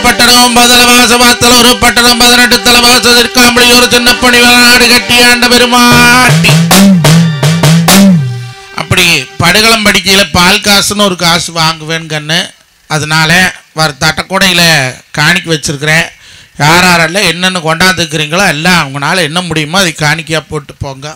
பட்டணம் 9 தலவாசல் ஒரு பட்டணம் 18 தலவாசல் திருக்காம்படி ஒரு சின்ன பணி நாடு கட்டி ஆண்ட பெருமாட்டி. அப்படி படுகளம் படிக்கையில் பால் காசுன்னு ஒரு காசு வாங்குவேன் கண்ணு. அதனால வர தட்டக்கூடையில் காணிக்க வச்சிருக்கிறேன். யார் யாரெல்லாம் என்னென்ன கொண்டாந்துக்கிறீங்களோ எல்லாம் அவங்களால என்ன முடியுமோ அதை காணிக்கையாக போட்டு போங்க.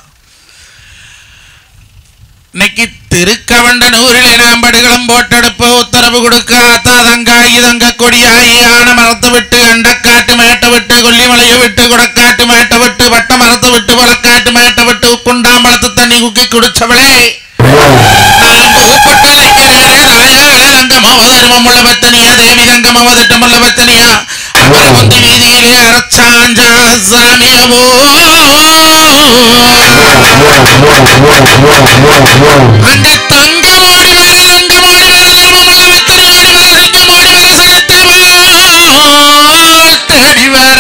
இன்னைக்கு திருக்கவண்டனூரிலே நாம் படுகளம் போட்டெடுப்ப உத்தரவு கொடுக்க தங்காய் தங்க கொடியாய் ஆன மரத்தை விட்டு அண்டக்காட்டு மேட்டை விட்டு கொல்லிமலையை விட்டு குடக்காட்டு மேட்டை விட்டு வட்ட மரத்தை விட்டு கொலக்காட்டு மேட்டை விட்டு குண்டாம்பளத்து தண்ணி குக்கி குடிச்சவளே தங்கமோதர்மமுள்ள பத்தனியா தேவி தங்கமோதட்டமுள்ள பத்தனியா அப்புறம் வந்து வீதியிலே அரச்சாஞ்சா சாமியவோ அந்த தங்கமோடி தங்கமோடி தர்மமுள்ள பத்தனியோடி மோடி மனசனத்தவோ தேடி வர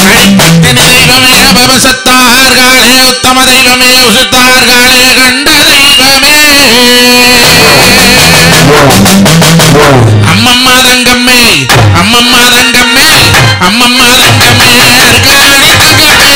அடிப்பத்தினி தெய்வமே பவசத்தார்களே உத்தம தெய்வமே உசுத்தார்களே கண்ட தெய்வமே அம்மம்மா தங்கம்மே அம்மம்மா தங்கம்மே அம்மம்மா தங்கம்மே அர்காணி தங்கம்மே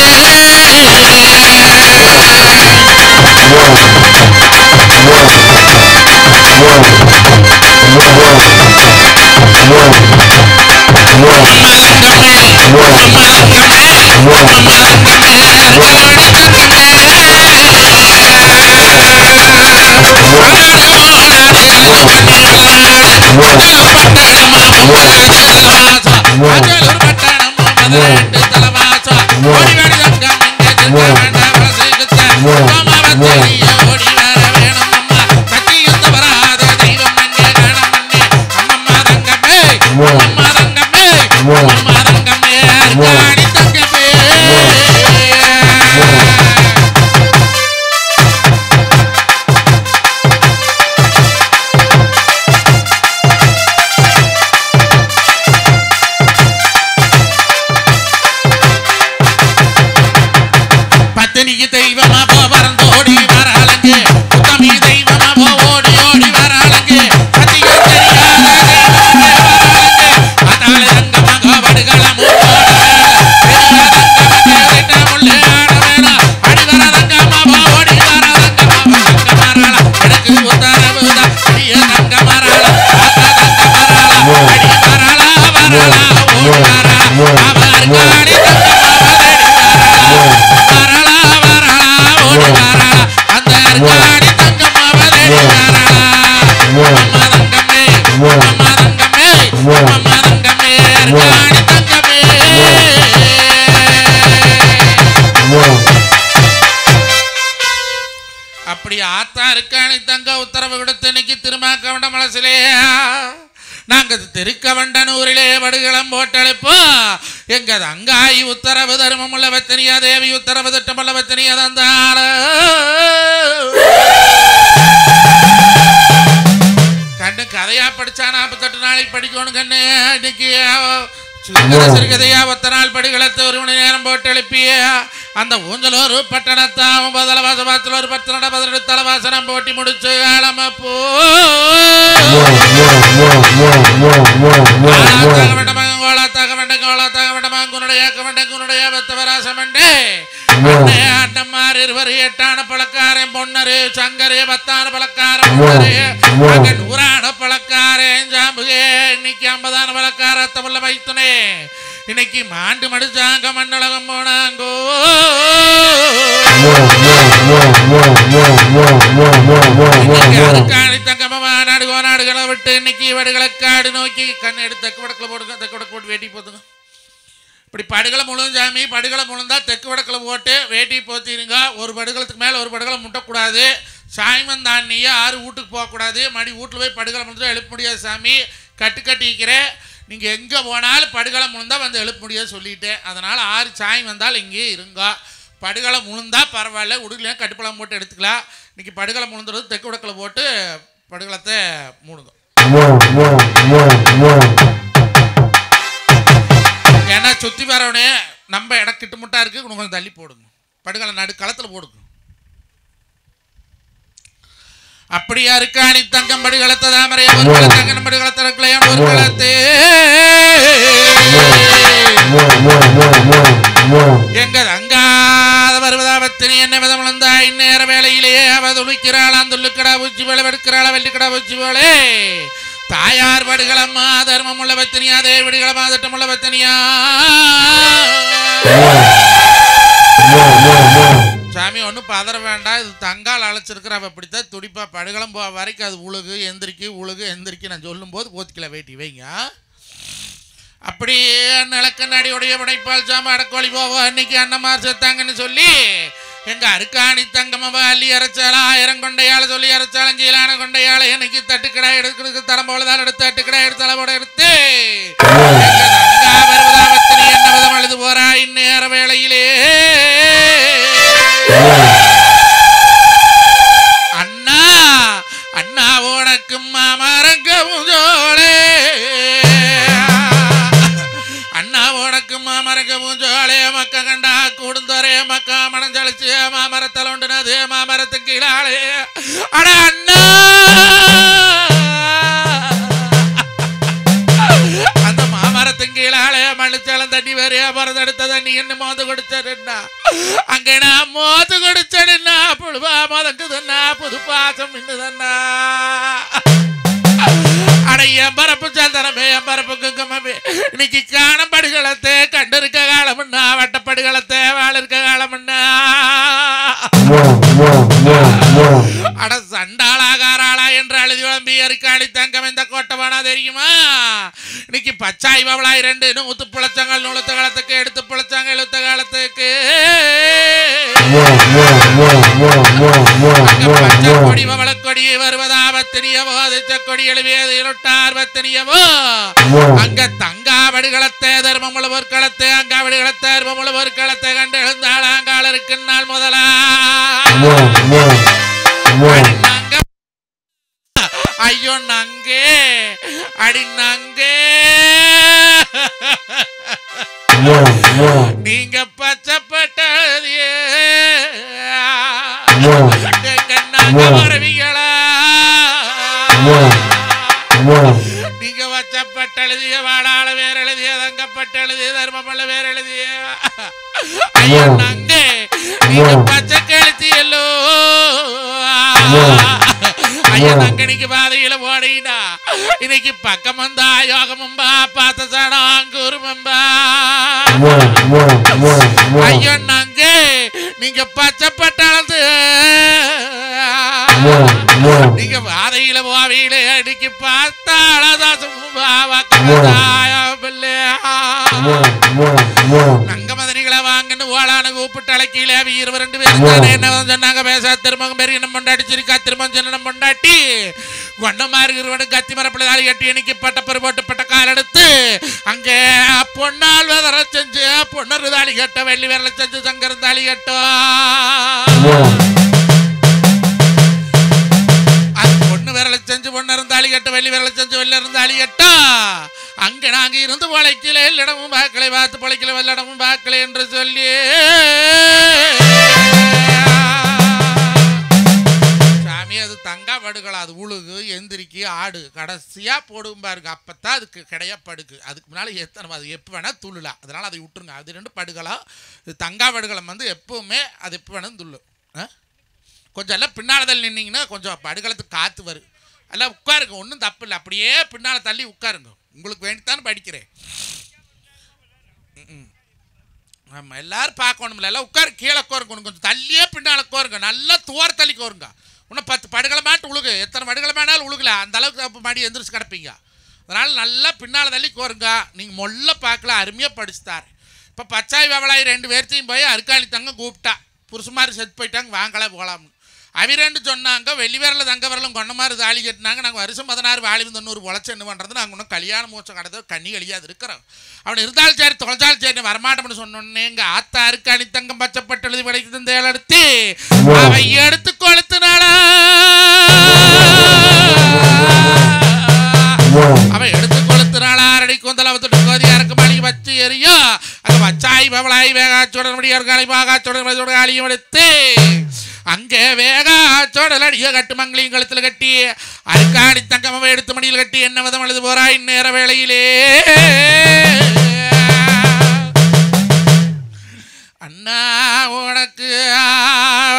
அப்படி ஆத்தா இருக்கானி தங்க உத்தரவு கொடுத்து இன்னைக்கு திருமாக்கவண்ட மனசிலே நாங்க திருக்கவண்டனூரிலே படுகளம் போட்டெடுப்போ எங்க தங்காய் உத்தரவு தர்மமுள்ள பத்தினியா தேவி உத்தரவு திட்டமுள்ள பத்தினியா தந்தாள கண்ணு கதையா படிச்சா 48 நாளைக்கு படிக்கணும் கண்ணு. இன்னைக்கு சிறுகதையா 10 நாள் படிகளத்தை 1 மணி நேரம் போட்டு எழுப்பிய அந்த ஊஞ்சலூர் பட்டணத்தாம் 9 தலவாசல் ஒரு 10 18 தலவாசனம் போட்டி முடிச்சு ஆளமப்போ அண்ணமார் 20 8ஆன பழக்காரன் பொன்னரு சங்கரு 10ஆன பழக்காரன் மகன் 100ஆன பழக்காரன் ஜாம்புகே இன்னைக்கு 50ஆன பழக்காரத்தை உள்ள வைத்துனே இன்னைக்கு மாண்டு மடிச்சாங்க மண்ணழகம் போனாங்கோ. நாடுகளை விட்டு இன்னைக்கு வடுகளக்காடு நோக்கி கண் எடுத்து தெற்கு வடக்கில் போடுங்க. தெற்கு வடக்கு போட்டு வேட்டி போத்துங்க. இப்படி படுகளை முழுதும் சாமி படுகளை முழுந்தா தெற்கு வடக்கில் போட்டு வேட்டி போத்திருங்க. ஒரு படுகளத்துக்கு மேலே ஒரு படுகளை முட்டக்கூடாது. சாய்மன் தாண்டிய 6 வீட்டுக்கு போகக்கூடாது. மடி வீட்டில் போய் படுகளை முழுந்தா எழுப்ப முடியாது சாமி. கட்டிக்கிறேன். நீங்கள் எங்கே போனாலும் படுகளை முழுந்தா வந்து எழுப்ப முடியாது சொல்லிட்டேன். அதனால் 6 சாய் வந்தால் இங்கேயே இருங்க. படுகளை முழுந்தா பரவாயில்ல, உடுக்கலையும் கட்டுப்பழம் போட்டு எடுத்துக்கலாம். இன்றைக்கி படுகளை முழுந்துறது தெற்கு வடக்கில் போட்டு படுகளத்தை மூடுங்க. ஏன்னா சுற்றி வரவனே நம்ம இடம் கிட்டுமுட்டா இருக்குது, கொஞ்சம் தள்ளி போடுங்க. படுகளை நடு களத்தில் போடுங்க. அப்படியா இருக்காணி தங்கம் படுகளத்தை தாமரையா ஒரு களத்தங்க படுகளத்தை இருக்கலையா ஒரு களத்தே துடிக்கிறாளாம் துள்ளுக்கடா பூச்சி போல வெடுக்கிறாளா வெள்ளிக்கடா பூச்சி போலே தாயார் படுகளம்மா தர்மம் உள்ள பத்தினியா தேவடிகளம்மா திட்டம் உள்ள பத்தினியா சாமி ஒன்றும் பதற வேண்டாம். இது தங்கால் அழைச்சிருக்கிற அவ அப்படித்தான் துடிப்பா படுகளம் போ வரைக்கும் அது உழுகு எந்திரிக்கு நான் சொல்லும் போது போத்திக்கல வேட்டி வைங்க. அப்படியே நிலக்கண்ணாடியுடைய படைப்பால் சாம அடக்கோழி போவோம் அன்னைக்கு அண்ணமார் செத்தாங்கன்னு சொல்லி எங்க அருக்காணி தங்கமவ அள்ளி அரைச்சால 1000 கொண்டையாள சொல்லி அரைச்சாலும் கீழான கொண்டையாள எனக்கு தட்டுக்கடா எடுக்கிறதுக்கு தரம் போலதான் எடுத்து தட்டுக்கடா எடுத்து தலைவோட எடுத்து வருவதாபத்தினி என்ன விதம் அழுது போறா இந்நேர வேளையிலே அண்ணா அண்ணா உனக்கும் மாமரங்கவும் ஜோளே அண்ணா உனக்கும் மாமரங்கவும் ஜோளே மக்க கண்டா கூடுந்தொரே மக்கா மனஞ்சளிச்சு மாமரத்தில் உண்டுனது மாமரத்துக்கு கீழாளே அட அண்ணா அந்த மாமரத்துக்கு கீழாளே மனுச்சாலம் தண்ணி வேறையா மரத்தெடுத்த தண்ணி என்ன மோது குடிச்சதுன்னா அங்கே நான் மோது குடிச்சதுன்னா புழுவா மதக்குதுன்னா புது பாசம் இன்னுதன்னா அடைய பரப்பு சந்தனமே பரப்பு குங்கமே இன்னைக்கு காணப்படுகளத்தை கண்டிருக்க காலம்னா வட்டப்படுகளத்தை வாழிருக்க காலம்னா அட சண்டாளாகாராளா என்று அழுதி விளம்பி அரிக்காளி தங்கம் இந்த கோட்டவானா தெரியுமா இன்னைக்கு பச்சாய் பவளாய் 2 நூத்து பிழைச்சங்கள் நூலுத்த காலத்துக்கு எடுத்து பிழைச்சாங்க எழுத்த காலத்துக்கு கொடி பவளக்கொடி வருவதாபத்தினியவோ அதிச்சக்கொடி எழுவியது இருட்டார் பத்தினியவோ அங்க தங்காவடுகளத்தை தர்மமுள்ள பொருட்களத்தை அங்காவடுகளத்தை தர்மமுள்ள பொருட்களத்தை கண்டு எழுந்தாள் அங்காளருக்கு நாள் முதலா ஐயோ நங்கே அடி நங்கே நீங்க பச்சைப்பட்டதியே வரவீங்களா நீங்க வச்சப்பட்டெழுதிய வாடாள வேற எழுதிய தங்கப்பட்டெழுதிய தர்மமல்ல வேற எழுதிய ஐயோ நங்கே நீங்க பச்சை கழுத்தியல்லோ ஐயா நங்கனிக்கு பாதையில போடா இன்னைக்கு பக்கம் வந்தா யோகமும்பா பார்த்த சடம் குருமம்பா ஐயோ நங்க நீங்க பச்சைப்பட்டாளது நீங்க பாதையில போவீங்களே இன்னைக்கு நங்கமதனிகளை வாங்கன்னு ஓலான கூப்பிட்டு அழைக்கல 22 பேர் என்ன சொன்னாங்க பேச திருமணம் பெரிய நம்ம கொண்டாடிச்சிருக்கா திருமணம் சொன்ன கொண்டாட்டி கொண்டமாறு இருவனு கத்தி மரப்பிள்ளை தாலி கட்டி இன்னைக்கு பட்டப்பரு போட்டு பட்ட கால் எடுத்து அங்கே பொன்னால் விதற செஞ்சு பொண்ணரு தாலி கட்ட வெள்ளி விரல செஞ்சு சங்கரம் தாலி கட்டும் விரலை செஞ்சு பொண்ணு இருந்தாலி கட்ட வெள்ளி விரலை செஞ்சு வெள்ளி இருந்தாலி கட்டா அங்க நாங்க இருந்து பொழைக்கல இல்லடமும் பார்க்கலை பார்த்து பொழைக்கல வெள்ளடமும் பார்க்கல என்று சொல்லி சாமி அது தங்கா படுகளா அது உழுகு எந்திரிக்கு ஆடு கடைசியா போடும் பாருங்க அப்பத்தான் அதுக்கு கிடையா படுக்கு அதுக்கு முன்னால எத்தனை அது எப்போ வேணா துள்ளுலாம் அதனால அதை விட்டுருங்க அது 2 படுகளா இது தங்கா படுகளம் வந்து எப்பவுமே அது எப்போ வேணும் துள்ளு கொஞ்சம் எல்லாம் பின்னால் தள்ளி நின்னீங்கன்னா கொஞ்சம் படுகளத்துக்கு காற்று வரும் எல்லாம் உட்காருங்க ஒன்றும் தப்பு இல்லை அப்படியே பின்னால் தள்ளி உட்காருங்க உங்களுக்கு வேண்டித்தானே படிக்கிறேன் ஆமாம் எல்லோரும் பார்க்கணும்ல எல்லாம் உட்காரு கீழே கோருங்க கொஞ்சம் தள்ளியே பின்னால் கோருங்க நல்லா துவார் தள்ளி கோருங்க இன்னும் 10 படுகளை மாட்டு உழுகு எத்தனை படுகளை மேனாலும் உழுகல அந்த அளவுக்கு மடி எந்திரிச்சு கிடப்பீங்க அதனால் நல்லா பின்னால் தள்ளி கோருங்க நீங்கள் மொல்ல பார்க்கல அருமையாக படிச்சுத்தார் இப்போ பச்சாய் வவளாய் 2 பேர்த்தையும் போய் அருக்காணி தங்க கூப்பிட்டா புருஷமாரி செத்து போயிட்டாங்க வாங்கலாம் போகலாம்னு அவி 2 சொன்னாங்க வெள்ளி விரல தங்க விரலும் கொண்ட மாதிரி தாலி கட்டினாங்க நாங்கள் வருஷம் 16 வாலி 90 பொழைச்சி என்ன பண்ணுறது நாங்கள் இன்னும் கல்யாண மோச்சம் கடத்த கண்ணி கழியாது இருக்கிறோம் அவன் இருந்தாலும் சரி தொலைச்சாலும் சரி வரமாட்டோம்னு சொன்னோன்னே எங்கள் ஆத்தா அருக்காணி தங்கம் பச்சைப்பட்டு எழுதி படைக்குது தேல் எடுத்து அவை எடுத்து கொளுத்துனாளா அவன் எடுத்து கொளுத்துனாளா அரடி கூந்தல வந்துட்டு கோதியா இருக்கு மணி வச்சு எரியா அங்கே வச்சாய் பவளாய் வேகாச்சோட முடியாரு பாகாச்சோட காலியும் எடுத்து அங்கே வேகாச்சோடல் அடிய கட்டு மங்களையும் கழுத்தில் கட்டி அருக்காணி தங்கமாவை எடுத்து மடியில் கட்டி என்ன விதம் அழுது போறா இந்நேர வேளையிலே அண்ணா உனக்கு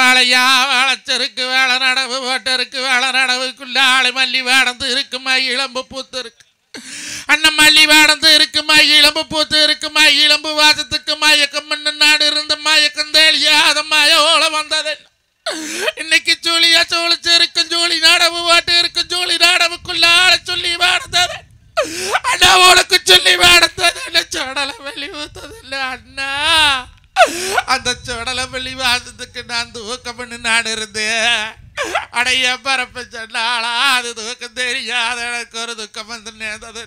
வேலையா வளைச்சருக்கு வேலை நடவு தோட்டம் இருக்கு, வளநடவுக்குள்ள ஆளு மல்லி வேடந்து இருக்குமா, இளம்பு பூத்து இருக்கு. அண்ணன் மல்லி வேடந்து இருக்குமா, இளம்பு பூத்து இருக்குமா, இளம்பு வாசத்துக்கு மயக்கம் நாடு இருந்த மயக்கம் தெளியாத மயோல வந்தது. இன்னைக்கு ஜூலியா சோழிச்சு இருக்கும், ஜூலி நாடவு வாட்டு இருக்கும், ஜூலி நாடவுக்குள்ள ஆளை சொல்லி வேடந்தது. அண்ணா உனக்கு சொல்லி வேடந்தது இல்லை, சடல வெளி ஊத்தது இல்லை அண்ணா. அந்த சடல வெளி வாசத்துக்கு நான் தூக்கம் பண்ணி நான் இருந்தேன். அடைய பரப்ப சொன்னாளா, அது தூக்கம் தெரியாத எனக்கு ஒரு துக்கம் வந்து நேர்ந்தது.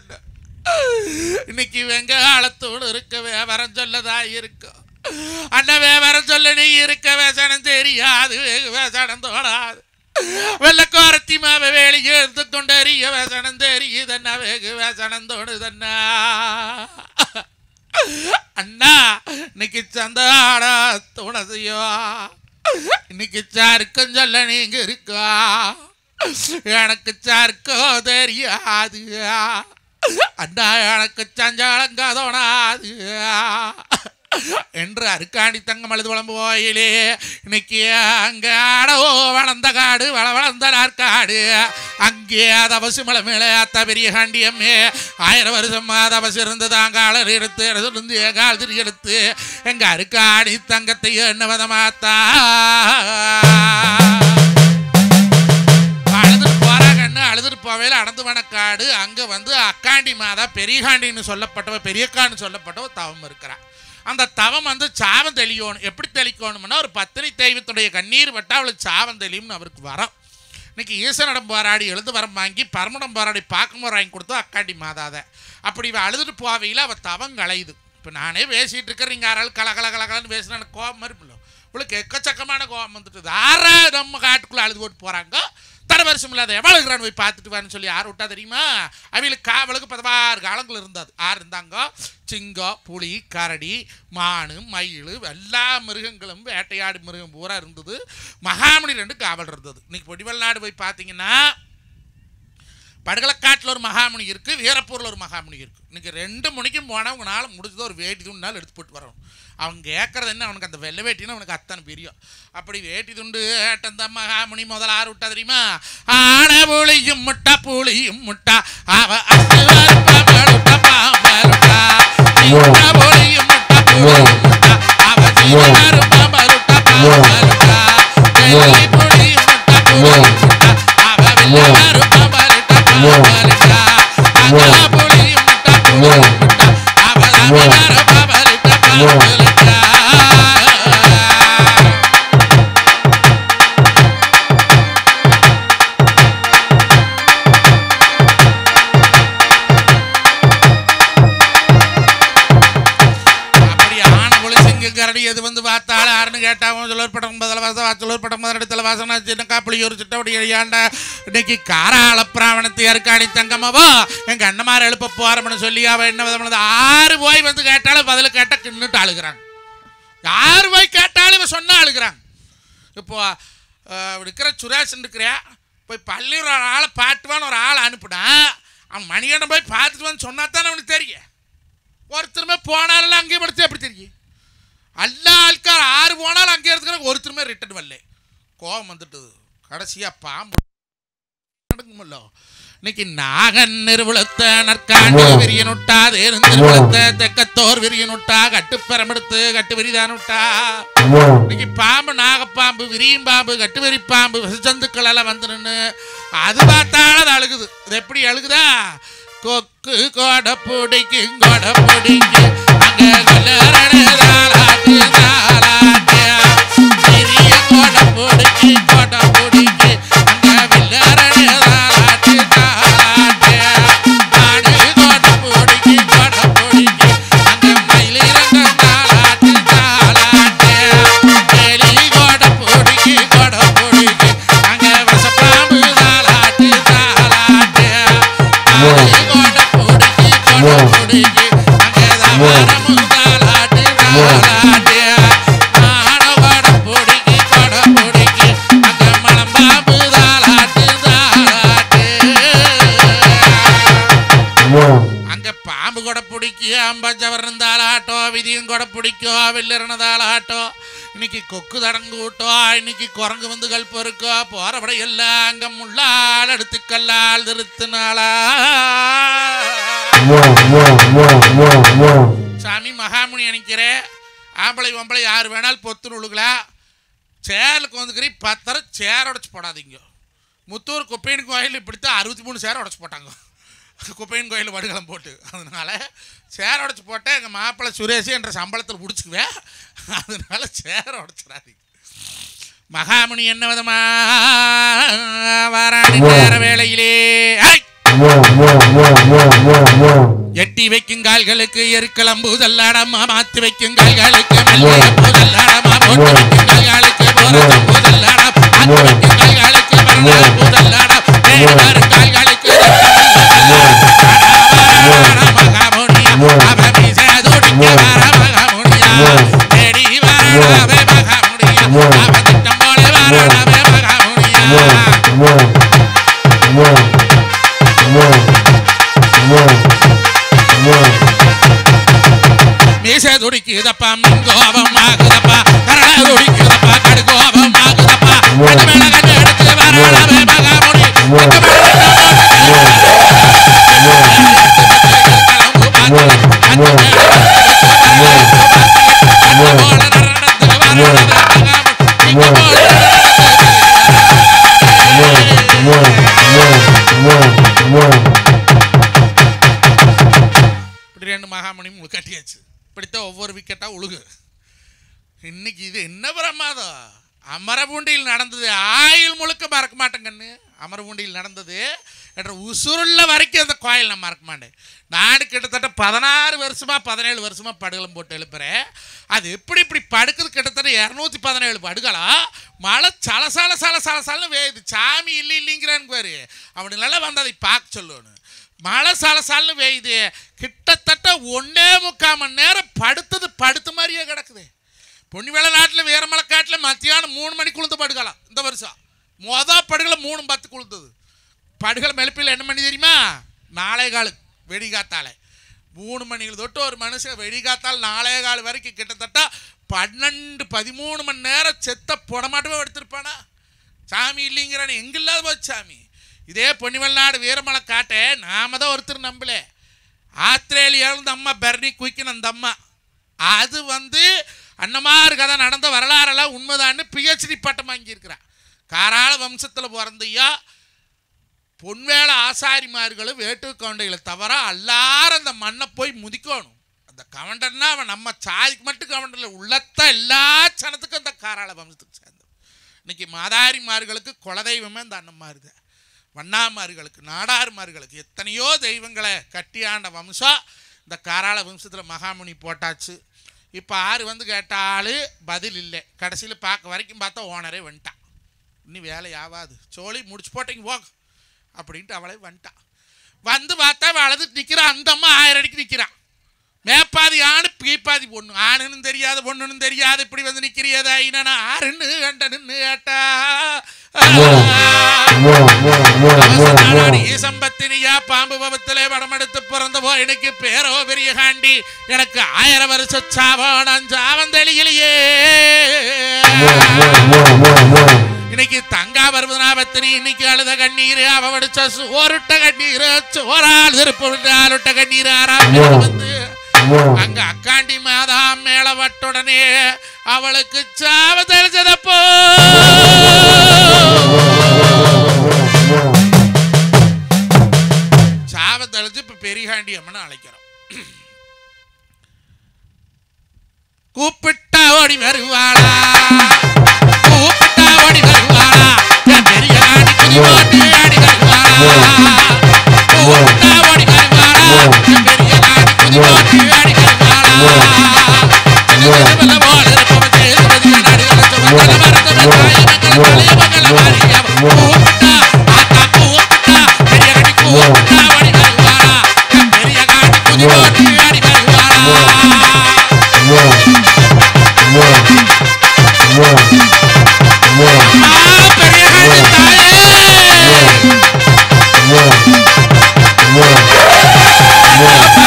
இன்னைக்கு வெங்காலத்தோடு இருக்க விவரம் சொல்லதா இருக்கும். அண்ணன் விவரம் சொல்ல நீ இருக்க வேசனம் தெரியாது, வேசனம் தோடாது. வெள்ளக்காரத்தி மாவை வேலைக்கு எடுத்து கொண்டறிய வேசனம் தெரியுதண்ணா, வெகு வேசனம் தோடுதண்ணா. அண்ணா இன்னைக்கு சந்தாடா துணசையோ, இன்னைக்கு சாருக்கும் சொல்ல நீங்க இருக்கா, எனக்கு சாருக்கோ தெரியாது அண்ணா, எனக்கு சஞ்சாலங்க தோணாது என்று அருக்காணி தங்கம் அழுது வளம்பு கோயிலே. இன்னைக்கு அங்கே ஆடவோ வளர்ந்த காடு வளர்ந்த நாற்காடு, அங்கே தபசு மலை மேலே அத்த பெரிய காண்டியம்மே 1000 வருஷம் தபசு இருந்து தாங்காலர் எடுத்து கால் திரி எடுத்து எங்க அருக்காணி தங்கத்தை என்ன வதமாத்தா அழுதுட்டு போறாங்கன்னு அழுதுட்டு போவையில் அடந்து வனக்காடு. அங்கே வந்து அக்காண்டி மாதா பெரியகாண்டின்னு சொல்லப்பட்டவ, பெரியக்கான்னு சொல்லப்பட்டவ தவம் இருக்கிறான். அந்த தவம் வந்து சாவம் தெளியணும். எப்படி தெளிக்கணும்னா, ஒரு பத்தினி தெய்வத்துடைய கண்ணீர் பட்டா அவளுக்கு சாவம் தெளியும்னு அவருக்கு வரம். இன்னைக்கு ஈசனிடம் போராடி எழுந்து வரம் வாங்கி பரமடம் போராடி பார்க்கும்போது வாங்கி கொடுத்தோம் அக்காண்டி மாதாதை. அப்படி இவள் அழுதுட்டு போவையில் அவள் தவம் கலையுது. இப்போ நானே பேசிகிட்டு இருக்கிறேன், நீங்கள் யாராலும் கலகலன்னு பேசினா எனக்கு கோபம் மறுப்பில்லை, உங்களுக்கு எக்கச்சக்கமான கோபம் வந்துட்டு. யாரா நம்ம காட்டுக்குள்ளே அழுது போட்டு போகிறாங்க, தர வருஷம் இல்லாத எவ்வளோக்குறான்னு போய் பார்த்துட்டு வான்னு சொல்லி யார் விட்டா தெரியுமா? அவளுக்கு காவலுக்கு 16 காலங்கள் இருந்தது. யார் இருந்தாங்க? சிங்கம், புலி, கரடி, மானு, மயில், எல்லா மிருகங்களும் வேட்டையாடு மிருகம் பூரா இருந்தது. மகாமுனி 2 காவல் இருந்தது. இன்னைக்கு பொடிவல்நாடு போய் பார்த்தீங்கன்னா படுகளக்காட்டில் ஒரு மகாமுனி இருக்குது, வீரப்பூரில் ஒரு மகாமுனி இருக்குது. இன்றைக்கி 2 மணிக்கும் போனால் உங்களால் முடிஞ்சதோ ஒரு வேட்டி துண்டுனாலும் எடுத்து போட்டு வரணும். அவங்க கேட்குறது என்ன, அவனுக்கு அந்த வெள்ளை வேட்டின்னு அவனுக்கு அத்தனை பிரியம். அப்படி வேட்டி துண்டு ஏட்டந்த மகாமுனி முதல் ஆறு விட்டா தெரியுமா? ஆன புளியும் முட்டா புளியும் முட்டா அவ புளியும் முட்டா புளியும் முட்டா அவ எது வந்து பார்த்தாலும் யாருன்னு கேட்டாவும் சொல்லப்பட்டம் சொல்லப்பட்டம் முதலிடத்தில் வாசனா சின்ன காப்பிளி ஒரு சிட்டபடி எழுதியாண்டா. இன்னைக்கு காராள பிராவணத்தை அருக்காணி தங்கமாவோ எங்கள் அண்ணமாரை எழுப்ப போகிறோம்னு சொல்லி அவள் என்ன விதம் 6 போய் வந்து கேட்டாலும் பதில் கேட்டால் கிண்ணுட்டு அழுகிறாங்க. 6 போய் கேட்டாலும் இவன் சொன்னால் அழுகிறாங்க. இப்போ இருக்கிற சுரேஷன் இருக்கிற போய் பள்ளியூர் ஒரு ஆளை பாட்டுவான்னு ஒரு ஆளை அனுப்புனா அவன் மணிகண்டன் போய் பார்த்துட்டு வந்து சொன்னா தானே அவனுக்கு தெரியும். ஒருத்தருமே போனாலும் அங்கேயே படுத்து எப்படி தெரியும்? எல்லா ஆட்கார் 6 போனாலும் அங்கே இருக்கிற ஒருத்தருமே ரிட்டர்ன் வரல. கோபம் வந்துட்டுது. கடைசியாக பாம்பு இன்னைக்கு நாகன் நிறுவனத்த நற்காண்டு விரியனுட்டா நிறுவனத்த தெக்கத்தோர் விரியனுட்டா கட்டுப்பெறமெடுத்து கட்டு விரிதானுட்டா. இன்னைக்கு பாம்பு நாகப்பாம்பு விரியும் பாம்பு கட்டு வெறி பாம்பு விசஜந்துக்கள் எல்லாம் வந்து நின்று அது பார்த்தாலும் அது அழுகுது. இது எப்படி அழுகுதா? கொக்கு கொடை பிடிக்கு கொடை பிடிக்கு அங்கே கொலரடாலாட்டு தாலாட்டு பெரிய கொடை பிடிக்கு கொடை பிடிக்கு அங்கே வில்லரடாலாட்டு தாலாட்டு ஆடு கொடை பிடிக்கு கொடை பிடிக்கு அங்கே மயிலிறங்க தாலாட்டு தாலாட்டு எலி கொடை பிடிக்கு கொடை பிடிக்கு அங்கே வசப்பாம்பு தாலாட்டு தாலாட்டு ஆடு கொடை பிடிக்கு கொடை பிடிக்கு அங்கே வரமும் தாலாட்டு தாலாட்டு நாட கொடை பிடிக்கு கொடை பிடிக்கு அங்கே மலம்பாம்பு தாலாட்டு தாலாட்டு. அங்க அங்க பாம்பு கூட பிடிக்கும், அம்பஞ்சவர் இருந்தாலாட்டோ, விதியும் கூட பிடிக்கும், வில்லிறனதாலாட்டோ, இன்னைக்கு கொக்கு தடங்கு விட்டோ, இன்னைக்கு குரங்கு வந்து கல் பொறுக்கோ, போறபட எல்லாம் அங்க முள்ளால் எடுத்து கல்லால் திருத்தினாளா. சாமி மகாமுனி அணிக்கிறேன், ஆம்பளை வம்பளை யார் வேணாலும் பொத்து நுழுகளா, சேருக்கு வந்துக்கிறீ 10 சேர் உடச்சு போடாதீங்க. முத்தூர் குப்பையின் கோயில் இப்படித்தான் 63 சேரை உடச்சு போட்டாங்க, குப்பையின் கோயில் வடுகளம் போட்டு. அதனால சேரை உடச்சி போட்டேன். எங்கள் மாப்பிள்ளை சுரேஷ் என்ற சம்பளத்தில் பிடிச்சிக்குவேன், அதனால சேரை உடச்சிடாதீங்க. மகாமுனி என்ன விதமா வாராணி நேர வேளையிலே எட்டி வைக்கும் கால்களுக்கு எருக்களம்பூதல்லாடமா, மாத்தி வைக்கும் கால்களுக்கு மல்லிகைப்பூதல்லாடமா, போட்டு வைக்கும் கால்களுக்கு போரம்பூதல்லாடம், மாத்தி வைக்கும் கால்களுக்கு மல்லிகைப்பூதல்லாடம், தேடி வரும் கால்களுக்கு மகாமுனியா அவ மீசை துடிக்க வர மகாமுனியா, தேடி வரணாவே மகாமுனியா, அவ திட்டம் போல வரணாவே மகாமுனியா. மீசை துடிக்குதப்பா, மிங்கோபம் ஆகுதப்பா, கரட துடிக்குதப்பா, கடுகோபம் ஆகுதப்பா, கண்ணு மேல கண்ணு எடுத்து வரணாவே மகாமுனி, இப்படி 2 மகாமணி கட்டியாச்சு. இப்படித்தான் ஒவ்வொரு விக்கெட்டா உழுகு. இன்னைக்கு இது என்ன பிரமாதம்! அமரபூண்டியில் நடந்தது ஆயுள் முழுக்க மறக்க மாட்டேன் கண்ணு. அமரபூண்டியில் நடந்தது என்ற உசுருள்ள வரைக்கும் அந்த கோயில் நான் மறக்க மாட்டேன். நான் கிட்டத்தட்ட 16 வருஷமா 17 வருஷமா படுகளம் போட்டு எழுப்புறேன். அது எப்படி இப்படி படுக்குது, கிட்டத்தட்ட 217 படுகளா, மழை சலசால சலசாலன்னு வேயுது. சாமி இல்லைங்கிறான்னு பாரு, அவனுங்களெல்லாம் வந்து அதை பார்க்க சொல்லணும். மழை சலசாலன்னு வேயுது, கிட்டத்தட்ட 1.25 மணி நேரம் படுத்த மாதிரியே கிடக்குது. பொன்னிவேலை நாட்டில் வீரமலை காட்டில் மத்தியானம் 3 மணிக்கு குளிர்ந்து படுக்கலாம். இந்த வருஷம் படுகளை 3:10 குளிர்ந்தது. படுகளை மெழுப்பில் என்ன மணி தெரியுமா? 4:15 வெடிகாத்தால 3 மணிகள் தொட்டு ஒரு மனுஷன் வெடிகாத்தால் 4:15 வரைக்கும் கிட்டத்தட்ட 12-13 மணி நேரம் செத்த புடமாட்டவே எடுத்திருப்பானா? சாமி இல்லைங்கிறானே, எங்க இல்லாத போச்சு சாமி. இதே பொன்னிவெள்நாடு வீரமலை காட்டை நாம தான் ஒருத்தர் நம்பல. ஆஸ்திரேலியாவில் இந்த அம்மா பெர்னி குயிக்கின் அந்த அம்மா, அது வந்து அன்னமாரு கதை நடந்த வரலாறெல்லாம் உண்மைதான்னு PhD பட்டம் வாங்கியிருக்கிறான். காராள வம்சத்தில் பிறந்தையா, பொன்வேளை ஆசாரிமார்களும் வேட்டு கவுண்டைகளை தவிர எல்லாரும் அந்த மண்ணை போய் முதிக்கணும். அந்த கவுண்டர்னா அவன் நம்ம சாதிக்கு மட்டும் கவுண்டரில் உள்ளத்த எல்லா சனத்துக்கும் அந்த காராள வம்சத்துக்கு சேர்ந்தவன். இன்னைக்கு மாதாரிமார்களுக்கு குலதெய்வமே இந்த அண்ணன்மாரு தான். வண்ணாமார்களுக்கு நாடாருமார்களுக்கு எத்தனையோ தெய்வங்களை கட்டியாண்ட வம்சம் இந்த காராள வம்சத்தில் மகாமுனி போட்டாச்சு. இப்போ ஆறு வந்து கேட்டாலும் பதில் இல்லை. கடைசியில் பார்க்க வரைக்கும் பார்த்தா ஓனரே வந்துட்டான். இன்னும் வேலை ஆகாது, சோழி முடிச்சு போட்டீங்க போக அப்படின்ட்டு அவளே வந்துட்டான். வந்து பார்த்தா வளது நிற்கிறான். அந்த அம்மா 1000 அடிக்கு நிற்கிறான். மேப்பாதி ஆணு பீப்பாதி பொண்ணு, ஆணுன்னு தெரியாது பொண்ணுன்னு தெரியாது, இப்படி வந்து நிற்கிறியதா இனா ஆறுன்னு கண்டனுன்னு கேட்டா சம்பத்தினியா பாம்பு பவத்திலே படமெடுத்து பிறந்த போ எனக்கு பேரோ பெரிய காண்டி, எனக்கு 1000 வருஷ சாவம் சாவந்தெளியிலேயே. இன்னைக்கு தங்கா பர்வதனாபத்தினி இன்னைக்கு அழுத கண்ணீர், அவ வடிச்ச சோறுட்ட கண்ணீர், சோறால் திருப்பி ஆளுட்ட கண்ணீர் வந்து அங்க அக்காண்டி மாதா மேல வட்டுடனே அவளுக்கு சாவ தெரிஞ்சதப்போ. சாவ தெளிஞ்சு இப்ப பெரியாண்டி அம்மன் அழைக்கிறோம். கூப்பிட்டா ஓடி வருவாளா, கூப்பிட்டா ஓடி வருவாளா, பெரியாண்டி குதி போட்டு ஆடி வருவாளா, கூப்பிட்டா ஓடி வருவாளா, பெரியாண்டி குதி போட்டு ஆடி வருவாளா. போல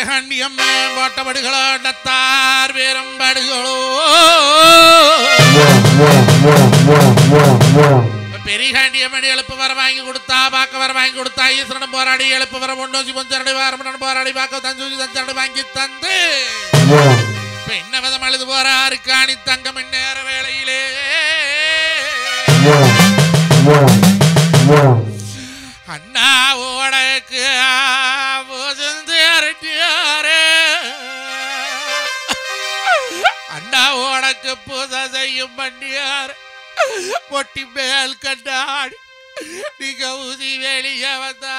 கண்டியம் போட்டபடுகளோ நத்தார் வேறும்படுகளோ பெரிய காண்டியம்மன் எழுப்பு வர வாங்கி கொடுத்தா பார்க்க வர வாங்கி கொடுத்தா ஈஸ்வரன் போராடி எழுப்பு வர ஒன்னோசி பொஞ்சரடி வாரமன் போராடி பார்க்க தஞ்சூசி தஞ்சரடி வாங்கி தந்து என்ன விதம் அழுது போறாரு காணி தங்கம் நேர வேளையிலே அண்ணா ஓடக்கு அண்ணா ஓடக்கு பூஜை செய்யும் பண்ணியார் பொட்டி மேல் கண்டாடி நீங்க ஊசி வெளியே வந்தா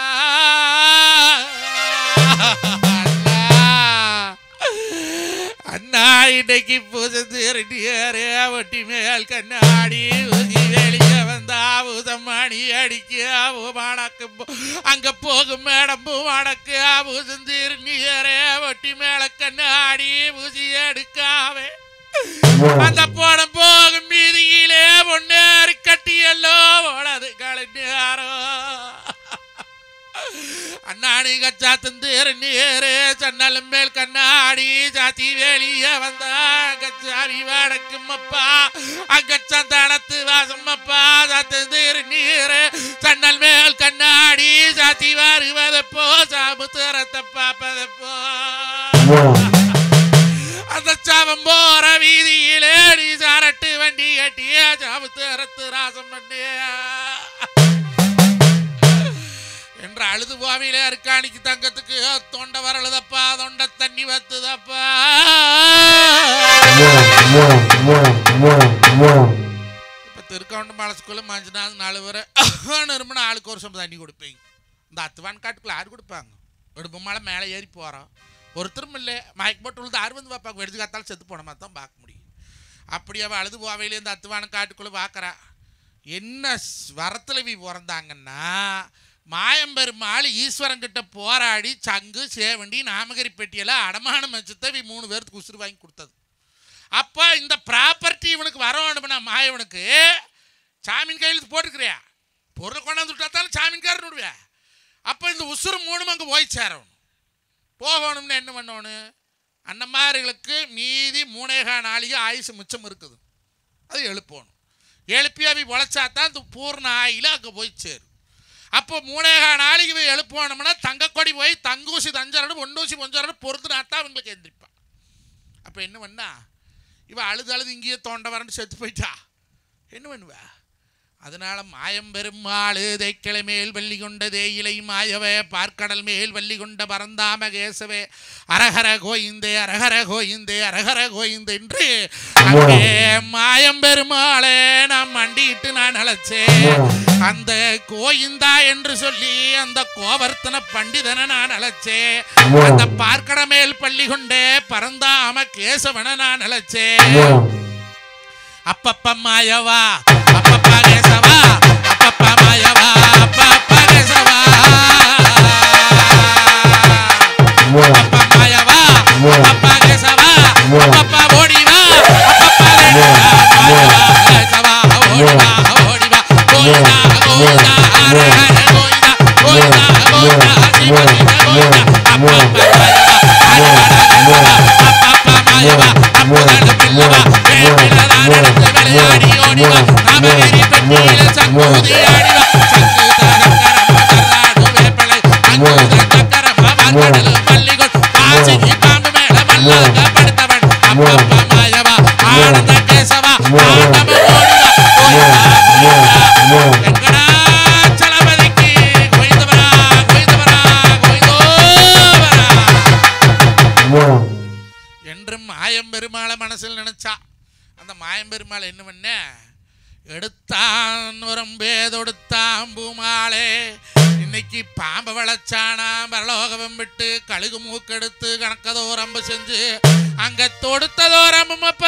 அண்ணா இன்னைக்கு பூஜை திருடியாரு ஒட்டி மேல் கண்ணாடி ஊசி வெளியே வந்தா பூசமாடி அடிக்க மணக்கு அங்க போகும் மேடம் மணக்கு பூசம் திருநீரே ஒட்டி மேல கண்ணாடி ஊசி எடுக்காவே அந்த போடம் போகும் மீதியிலே பொன்னேறி கட்டியல்லோ போனது கலைஞாரோ அண்ணாடி கச்சா தந்தேரு நேரு சன்னலும் மேல் கண்ணாடி சாத்தி வெளியே வந்தா கச்சாவி வடக்குமப்பா அங்கச்சம் தளத்து வாசம்மப்பா சாத்தந்தேரு நீரு சன்னல் மேல் கண்ணாடி சாத்தி வருவதப்போ சாமு திறத்த பாப்பதப்போ அந்த சாவம் போற வீதியிலே நீ சாரட்டு வண்டி கட்டிய சாபத்து அரத்து ராசம் பண்ணியா என்ற அழுது போவிலே அருக்காணிக்கு தங்கத்துக்கு தொண்டை வரழுதப்பா தொண்டை தண்ணி வத்துதப்பா இப்ப திருக்கவுண்டம்பாள ஸ்கூல்ல 5 பேர் நிறுவனம் ஆளுக்கு ஒரு சம்பளம் தண்ணி கொடுப்பீங்க இந்த அத்துவான் காட்டுக்குள்ள யாரு கொடுப்பாங்க எடுப்பு மலை மேலே ஏறி போறோம் ஒருத்தரும் இல்லை மயக்க போட்டு உழுது யார் வந்து பார்ப்பாங்க வெடிச்சு காத்தாலும் செத்து போன மாதிரி தான் பார்க்க முடியும் அப்படி அவள் அழுது போவையிலே இந்த அத்துவான காட்டுக்குள்ளே பார்க்குறா என்ன வரத்தில் பிறந்தாங்கன்னா மாயம்பெருமாள் ஈஸ்வரன் கிட்ட போராடி சங்கு சேவண்டி நாமகரி பெட்டியெல்லாம் அடமானம் வச்சுதான் 3 பேருக்கு உசுறு வாங்கி கொடுத்தது அப்போ இந்த ப்ராப்பர்ட்டி இவனுக்கு வரணும்னா மாயவனுக்கு சாமின் கையில் போட்டுக்கிறியா பொருள் கொண்டாந்து விட்டாத்தாலும் சாமின்காரன் விடுவியா அப்போ இந்த உசுறு 3 அங்கே போய் சேரணும் போகணும்னு என்ன பண்ணணும் அண்ணமார்களுக்கு மீதி 3.5 நாளைக்கு ஆயுசு மிச்சம் இருக்குது அது எழுப்பணும் எழுப்பி அவை உழைச்சாத்தான் இந்த பூர்ண ஆயில அங்கே போய் சேரும் அப்போ 3.5 நாளைக்கு போய் எழுப்பணும்னா தங்கக்கொடி போய் தங்கூசி தஞ்சரடு ஒன்னூசி பொஞ்சரடு பொறுத்துனாத்தான் அவங்களுக்கு எந்திரிப்பான் அப்போ என்ன பண்ணா இவன் அழுது இங்கேயே தோண்ட வரண்டு செத்து போயிட்டா என்ன பண்ணுவா அதனால மாயம்பெருமாள் தேய்க்கிளை மேல் வள்ளி கொண்ட தேயிலை மாயவே பார்க்கடல் மேல் வள்ளி கொண்ட பரந்தாம கேசவே அரஹர கோயிந்தே அரஹர கோயிந்தே அரஹர கோயிந்தே என்று அங்கே மாயம்பெருமாளே நாம் மண்டிட்டு நான் அழைச்சேன் அந்த கோயிந்தா என்று சொல்லி அந்த கோவர்த்தன பண்டிதனை நான் அழைச்சேன் அந்த பார்க்கட மேல் பள்ளி கொண்டே பரந்தாம கேசவனை நான் அழைச்சேன் அப்பப்ப மாயவா அப்பப்பா கேசவா அப்பப்பா மாயவா அப்பப்பா கேசவா அப்பப்பா மாயவா அப்பப்பா கேசவா அப்பப்பா ஓடிவா அப்பப்பா கேசவா ஓடிவா ஓடிவா கோயிந்தா கோயிந்தா அரஹர கோயிந்தா கோயிந்தா கோயிந்தா சிவனே கோயிந்தா அப்பப்பா மாயவா அப்பப்பா மாயவா அப்பப்பா பில்லவா வேப்பிலதான விளையாடி ஓடிவா நாமகிரி பெட்டியில சங்கூதி ஆடிவா சங்கு தகக்கரம் வேப்பிலை அங்கூத தக்கரம் வார்கடல் பள்ளிகள் பாசிக்கு பாம்பு மேல மல்லாக படுத்தவன் அப்பப்பா மாயவா ஆனந்த கேசவா ஆனம ஓடிவா எங்கடா சலபதிக்கு கொய்தவரா கொய்தவரா கொய்தோவரா என்று மாயம்பெருமாளை மனசில் நினைச்சா அந்த மாயம்பெருமாள் என்ன பண்ண எடுத்தான் உரம்பே தொடுத்தான் பூமாளே இன்னைக்கு பாம்பை வளச்சானா பரலோகம் விட்டு கழுகு மூக்கெடுத்து கணக்கதோ ரம்பு செஞ்சு அங்க தொடுத்ததோ ரம்புமப்ப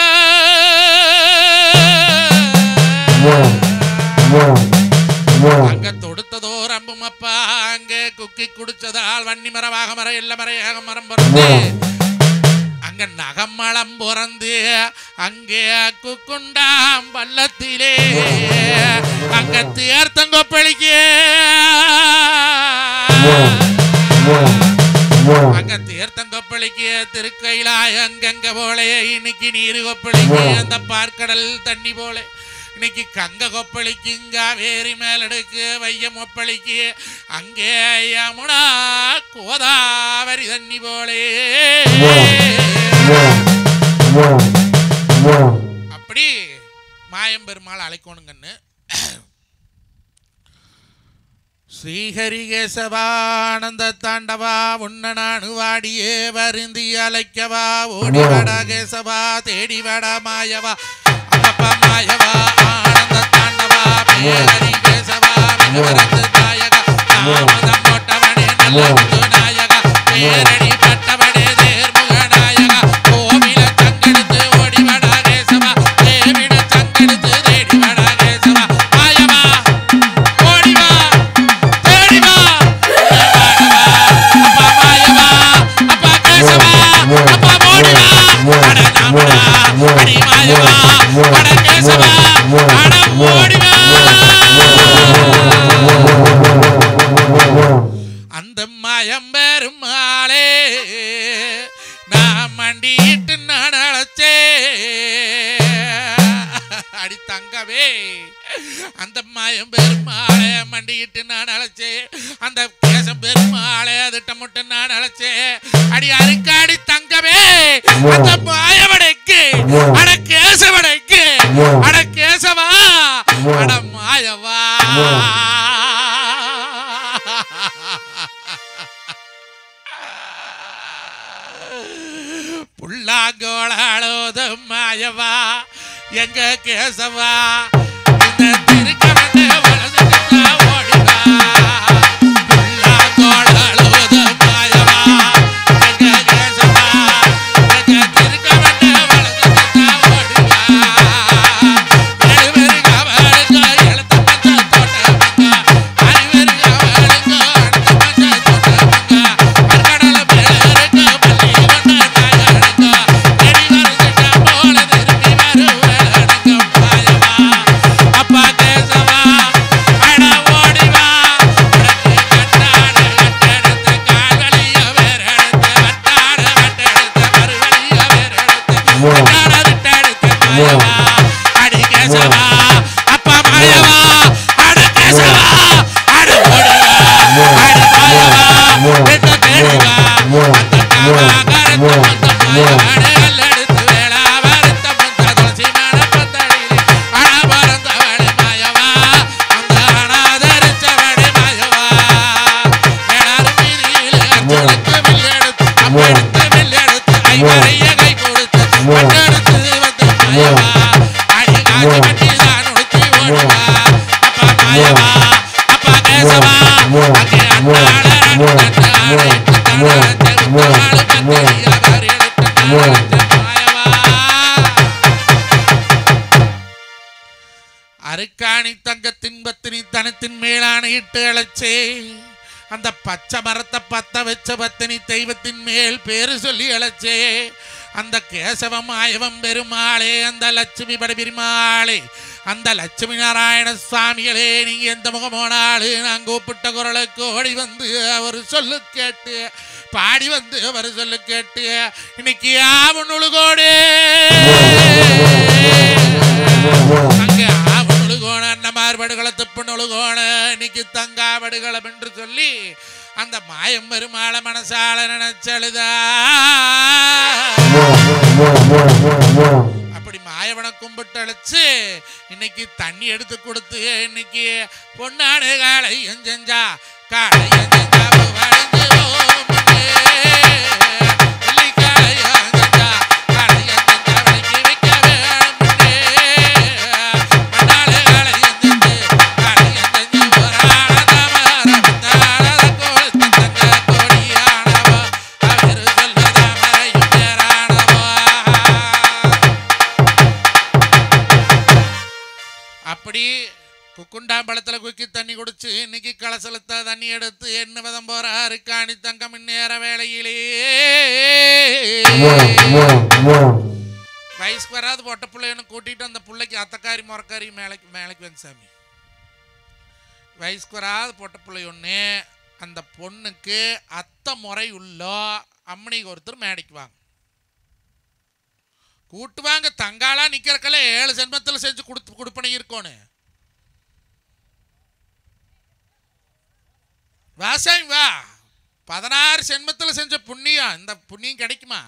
அங்க தொடுத்ததோ ரம்புமப்பா அங்க குக்கி குடிச்சதால் வன்னி மர வாக மர எல்ல மர ஏக மரம் பிறந்து அங்க நகமளம் பிறந்து அங்கே குக்குண்டாம் பள்ளத்திலே அங்க தேர்த்தங்கொப்பளிக்கு அங்க தேர்த்தங்கொப்ப கொப்பளிக்கு திருக்கையிலாய் அங்கங்க போலே இன்னைக்கு நீர் கொப்பளிக்கு அந்த பார்க்கடல் தண்ணி போல இன்னைக்கு கங்க கொப்பளிக்குங்க வேரி மேலடுக்கு வையம் ஒப்பளிக்கு அங்கே யமுனா கோதாவரி தண்ணி போலே அப்படி மாயம்பெருமாள் அழைக்கணுங்கன்னு ஸ்ரீஹரிகேசவானந்த தாண்டவா உன்ன நானு வாடியே வருந்தி அழைக்கவா ஓடி வடா கேசவா தேடி வடா மாயவா அப்பப்பா மாயவா ஆனந்த தாண்டவா பேரரிகேசவா மிகவரத்து தாயகா தாமதம் போட்டவனே நல்ல நாயகா பேரடி பட்டவனே தேர்முக நாயகா கோவில தங்கெடுத்து ஓடி வடா கேசவா தேவிட தங்கெடுத்து தேடி வடா கேசவா மாயவா ஓடி வா தேடி வா அப்பா மாயவா அப்பா கேசவா அப்பா ஓடி வா அட நாமடா அடி மாயவா அட கேசவா அட ஓடி வா அந்த மாயம்பெருமாளே நான் மண்டிட்டு நான் அழைச்சே அடி தங்கவே அந்த மாயம்பெருமாளே மண்டிட்டு நான் அழைச்சே அந்த கேசம் பெருமாளே திட்டமுட்டு நான் அழைச்சே அடி அருக்காடி தங்கவே அந்த மாயவடைக்கு அட கேசவடைக்கு அட கேசவா அட மாயவா புல்லாங்கோளாளோத மாயவா எங்க கேசவா இந்த திருக்க வந்து வளர்ந்துட்டா ஓடிவா புல்லாங்கோளாளோத மாயவா எங்க கேசவா எங்க திருக்க வந்து வளர்ந்துட்டா ஓடிவா எழுவருக அவளுக்கு எழுத்த பஞ்ச தோட்டமங்க அறிவருக அவளுக்கு அடுத்த பஞ்ச தோட்டமங்க அற்கடல பேருக்கு பள்ளி கொண்ட நாயகனுங்க தேடி வருந்துட்டா போல திரும்பி வருவேனுங்க மாயவா அப்பா கேசவா அட ஓடிவா உனக்கு கட்டாட கட்டெடுத்து கால்வலிய வேறெடுத்து வட்டாட வட்டெடுத்து மறுவலிய வேறெடுத்து கட்டாட விட்டெடுத்து மாயவா அடி கேசவா அப்பா மாயவா அட கேசவா அட ஓடிவா அடி மாயவா எந்த தேடிவா அந்த காமாகரத்து முந்த மாயவானே கல்லெடுத்து வேளா வருத்த முந்த துளசி மண பந்தடியிலே அண பறந்தவளே மாயவா அந்த அனாதரிச்சவளே மாயவா வேளாறு வீதியிலே அர்ஜுனுக்கு வில்லெடுத்து அம்பெடுத்து வில்லெடுத்து ஐவரைய கை கொடுத்து பட்டெடுத்து வந்த மாயவா அடி காஞ்சி மட்டி தான் உடுத்தி ஓடுவா அப்பா மாயவா அப்பா கேசவா அங்கே அண்ணாட ரெண்டு ஆணையிட்டு தானாச்சு உத்தவாளு பத்திரி அவர் எடுத்து தானாச்சு மாயவா அருக்காணி தங்கத்தின் பத்தினி தனத்தின் மேலான இட்டு அழைச்சே அந்த பச்சை மரத்தை பத்த வச்ச பத்தினி தெய்வத்தின் மேல் பேரு சொல்லி அழைச்சே அந்த கேசவ மாயவம் பெருமாளே அந்த லட்சுமி படபெருமாளே அந்த லட்சுமி நாராயண சுவாமிகளே நீங்க எந்த முகமோனாளு நான் கூப்பிட்ட குரலுக்கு ஓடி வந்து அவர் சொல்லு கேட்டு பாடி வந்து அவர் சொல்லு கேட்டு இன்னைக்கு ஆவணுழுகோடு அங்கே ஆவணுழுகோண அன்னமார்படுகளை துப்புணுழுகோண இன்னைக்கு தங்காவடுகளம் என்று சொல்லி அந்த மாயம் பெருமாள மனசால நினைச்சழுதா அப்படி மாயவனை கும்பிட்டு அழைச்சு இன்னைக்கு தண்ணி எடுத்து கொடுத்து இன்னைக்கு பொன்னாடு காலை செஞ்சா காலை செஞ்சா வளைஞ்சு அப்படி குக்குண்டாம்பழத்தில் குக்கி தண்ணி குடிச்சு இன்னைக்கு கலசலத்தை தண்ணி எடுத்து என்ன விதம் போற அருக்காணி தங்கம் இந்நேர வேளையிலே வயசுக்கு வராது பொட்ட பிள்ளைன்னு கூட்டிட்டு அந்த பிள்ளைக்கு அத்தக்காரி முறக்காரி மேலைக்கு வந்து சாமி வயசுக்கு வராது பொட்ட பிள்ளை ஒன்று அந்த பொண்ணுக்கு அத்தை முறை உள்ள அம்மனிக்கு ஒருத்தர் மேடைக்கு வாங்க. கூட்டுவாங்க. தங்காளா நிக்கிறக்கெல்லாம் 7 ஜென்மத்தில் செஞ்சு கொடுப்பனை இருக்கணும். வாசாமி வா, 16 ஜென்மத்தில் செஞ்ச புண்ணியம், இந்த புண்ணியம் கிடைக்குமா?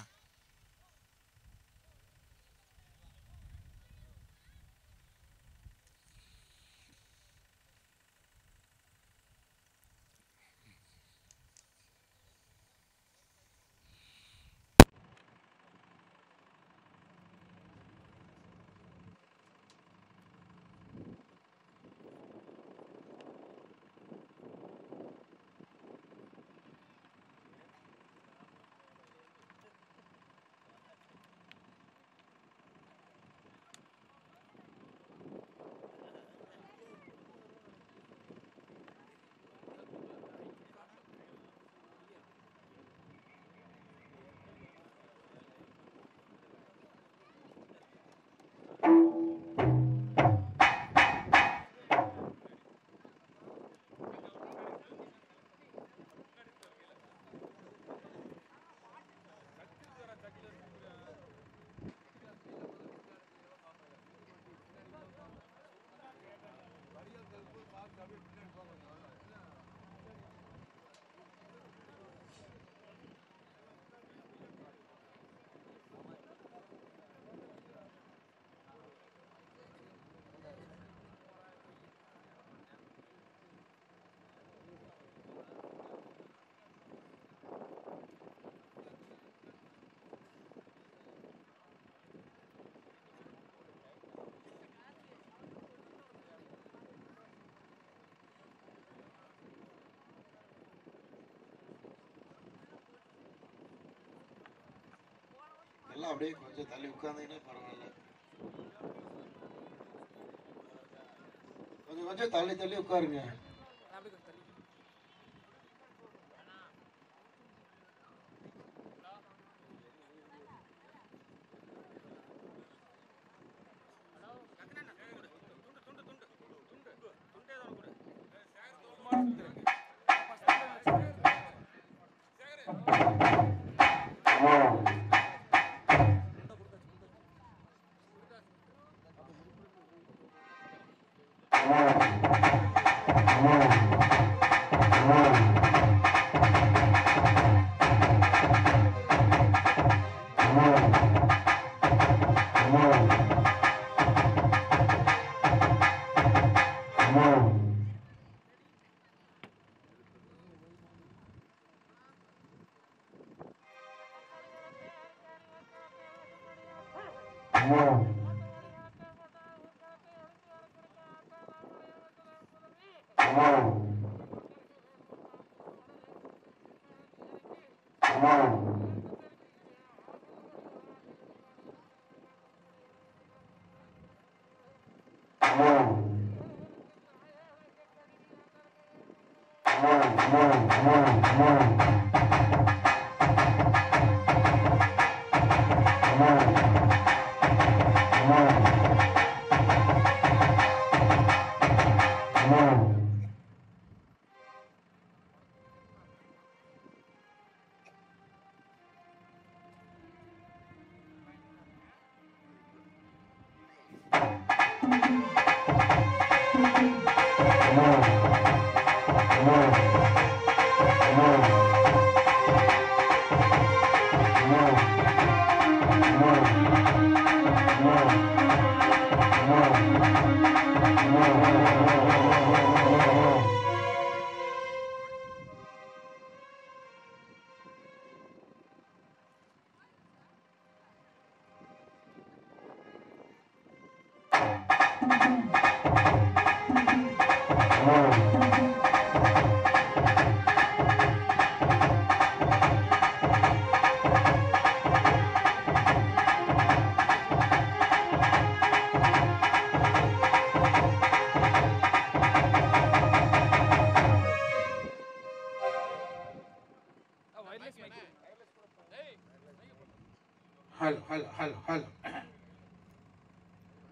எல்லாம் அப்படியே கொஞ்சம் தள்ளி உட்கார்ந்தீங்கன்னா பரவாயில்ல. கொஞ்சம் கொஞ்சம் தள்ளி தள்ளி உட்காருங்க.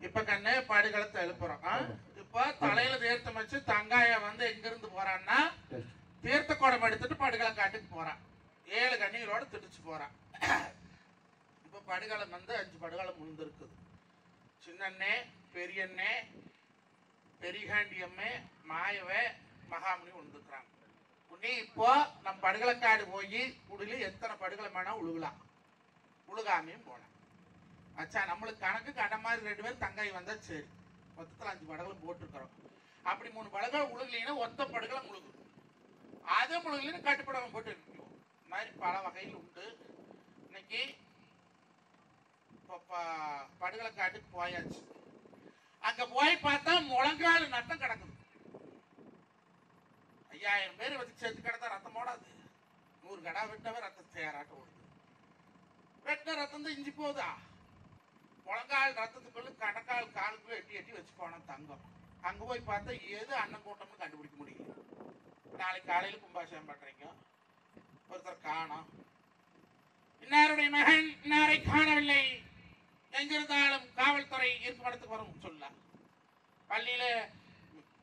இப்ப கண்ணே படுகளத்தை எழுப்புறோம். இப்ப தலையில தீர்த்தம் வச்சு தங்காய வந்து எங்க இருந்து போறான்னா தீர்த்த குடம் எடுத்துட்டு படுகளை காட்டுக்கு போறான். 7 கன்னிகளோட திடிச்சு போறான். இப்ப படுகளம் வந்து 5 படுகளம் முழுந்திருக்குது. சின்னண்ணே, பெரியண்ணே, பெரிகாண்டியம்மே, மாயவே, மகாமணி விழுந்துக்கிறாங்க. நீ இப்போ நம்ம படுகளக்காடு போய் குடில எத்தனை படுகளம் வேணா உழுகலாம், உழுகாமையும் போலாம். அச்சா நம்மளுக்கு கணக்கு கடை மாதிரி 2 பேர் தங்காய் வந்தா சரி, மொத்தத்தில் 5 படுகளும் போட்டிருக்கிறோம். அப்படி 3 படுகள் உழுகலைன்னா ஒத்த படுகளை முழுகும், அதை முழுகலைன்னு கட்டுப்படகம் போட்டு நிற்கும். இந்த மாதிரி பல வகையில் உண்டு. இன்னைக்கு இப்போ படுகளக்காட்டுக்கு போயாச்சு. அங்க போய் பார்த்தா முழங்கால் நட்டம் கிடக்குது. 5000 பேர் வச்சு சேர்த்து கிடந்தா ரத்தம் ஓடாது. 100 கடா வெட்டவே ரத்தம் சேராட்டம் ஓடுது. வெட்ட ரத்தம் தான் இஞ்சி போதா? முழங்கால் ரத்தத்துக்குள்ள கடக்கால் காலுக்குள்ள எட்டி எட்டி வச்சு போன தங்கம். அங்க போய் பார்த்தா ஏது அண்ணன் கூட்டம்னு கண்டுபிடிக்க முடியல. நாளைக்கு காலையில கும்பாபிஷேகம் பண்றீங்க, ஒருத்தர் காணோம். இன்னாருடைய மகன் இன்னாரை காணவில்லை, எங்கிருந்தாலும் காவல்துறை ஈர்க்கப்படத்துக்கு வரும் சொல்லலாம். பள்ளியில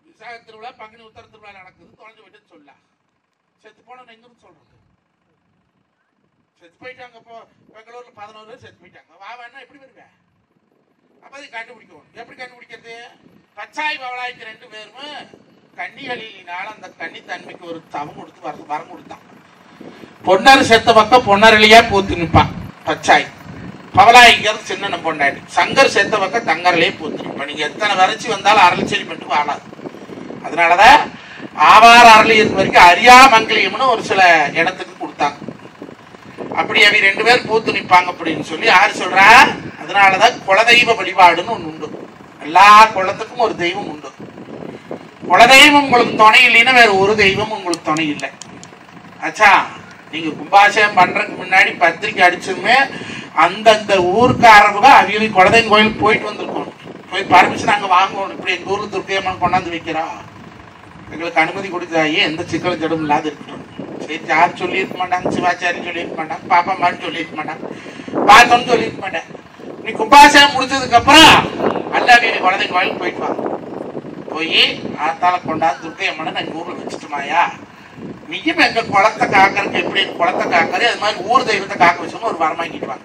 விசாக திருவிழா, பங்குனி உத்தர திருவிழா நடக்குது, தொலைஞ்சு போயிட்டு சொல்லலாம். செத்து போனவன் எங்கிருந்து சொல்றது? செத்து போயிட்டாங்க. இப்போ பெங்களூர்ல 11 பேர் செத்து போயிட்டாங்க. வாவான்னா எப்படி வருவேன்? அப்ப அதை கண்டுபிடிக்கணும். எப்படி கண்டுபிடிக்கிறது? பச்சாய் பவளாய்க்கு 2 பேருமே கன்னிகளினால அந்த கன்னி தன்மைக்கு ஒரு தவம் கொடுத்து வரம் கொடுத்தான். பொன்னர் செத்த பக்கம் பொன்னரளியா பூத்து நிற்பான் பச்சாய். பவளாய்ங்கிறது சின்ன பொண்டாடி. சங்கர் செத்த பக்கம் தங்கரலையே பூத்து நிற்பான். நீங்க எத்தனை வரைச்சி வந்தாலும் அரளிச்செடி மட்டும் வாழாது. அதனாலதான் ஆவார அரளி இருக்க வரைக்கும் அரியாமங்கலியம்னு ஒரு சில இடத்துக்கு கொடுத்தாங்க. அப்படி அவை 2 பேர் பூத்து நிற்பாங்க அப்படின்னு சொல்லி யாரு சொல்றா? அதனாலதான் குலதெய்வ வழிபாடுன்னு ஒண்ணு உண்டு. எல்லா குலத்துக்கும் ஒரு தெய்வம் உண்டு. குலதெய்வம் உங்களுக்கு துணை இல்லைன்னா வேற ஒரு தெய்வம் உங்களுக்கு துணை இல்லை. ஆச்சா, நீங்க கும்பாபிஷேகம் பண்றதுக்கு முன்னாடி பத்திரிக்கை அடிச்சுமே அந்தந்த ஊருக்காரங்க அவங்க குலதெய்வம் கோயிலுக்கு போயிட்டு வந்திருக்கணும். போய் பர்மிஷன் அங்க வாங்கணும். இப்படி எங்க ஊர்ல துர்க்கையம்மன் கொண்டாந்து வைக்கிறோம், எங்களுக்கு அனுமதி கொடுத்தாயே, எந்த சிக்கலும் ஜடம் இல்லாத இருக்கட்டும். சரி, யாரும் சொல்லியிருக்க மாட்டாங்க, சிவாச்சாரி சொல்லியிருக்க மாட்டாங்க, பாப்பா மாதிரி சொல்லியிருக்க மாட்டாங்க, பார்த்தோன்னு சொல்லியிருக்க மாட்டேன். நீ கும்பாபிஷேகம் முடிச்சதுக்கு அப்புறம் அல்லாவி குலதெய்வம் கோயிலுக்கு போயிட்டு வாங்க. போய் ஆத்தால கொண்டாந்து துர்க்கையம்மனை நான் எங்க ஊர்ல வச்சுட்டுமாயா, நீயும் எங்க குளத்தை காக்கறதுக்கு எப்படி குளத்தை காக்கறது அது மாதிரி ஊர் தெய்வத்தை காக்க வச்சோம்னு ஒரு வரம் வாங்கிட்டு வாங்க.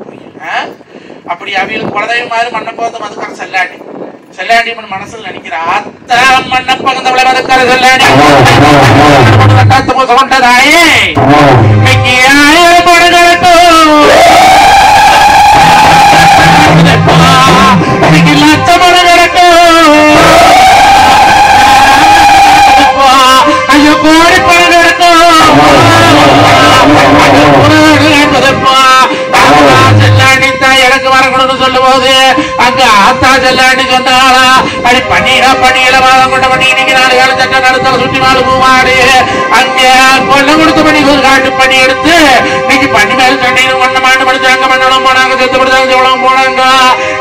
அப்படி அவங்களுக்கு குலதெய்வம் மாதிரி மண்ணப்பகுந்த மதுக்கார செல்லாடி செல்லாடி மனசுல நினைக்கிற ஆத்தா மண்ணப்பகுந்தவளை மதுக்கார செல்லாடி கொண்டதாயே இன்னைக்கு 1000 படுகட்டும், இன்னைக்கு 1,00,000 படுகட்டும், ஐயோ கோடி படுகட்டும், செல்லாண்டி தான் எனக்கு வரக்கூடாதுன்னு சொல்லும் போது அங்க ஆத்தா செல்லாண்டி சொன்னாளா, அடி பண்ணிடா பண்ணியில வாதம் கொண்ட பண்ணி இன்னைக்கு 4 கால சட்ட நடத்தல சுற்றி 4 பூமாடு அங்க கொள்ள கொடுத்த பண்ணி ஒரு காட்டு பண்ணி எடுத்து இன்னைக்கு பண்ணி மேல சண்டையில் ஒண்ணு மாண்டு படிச்சாங்க, மண்ணளம் போனாங்க, செத்து படிச்சாங்க, செவளம் போனாங்க.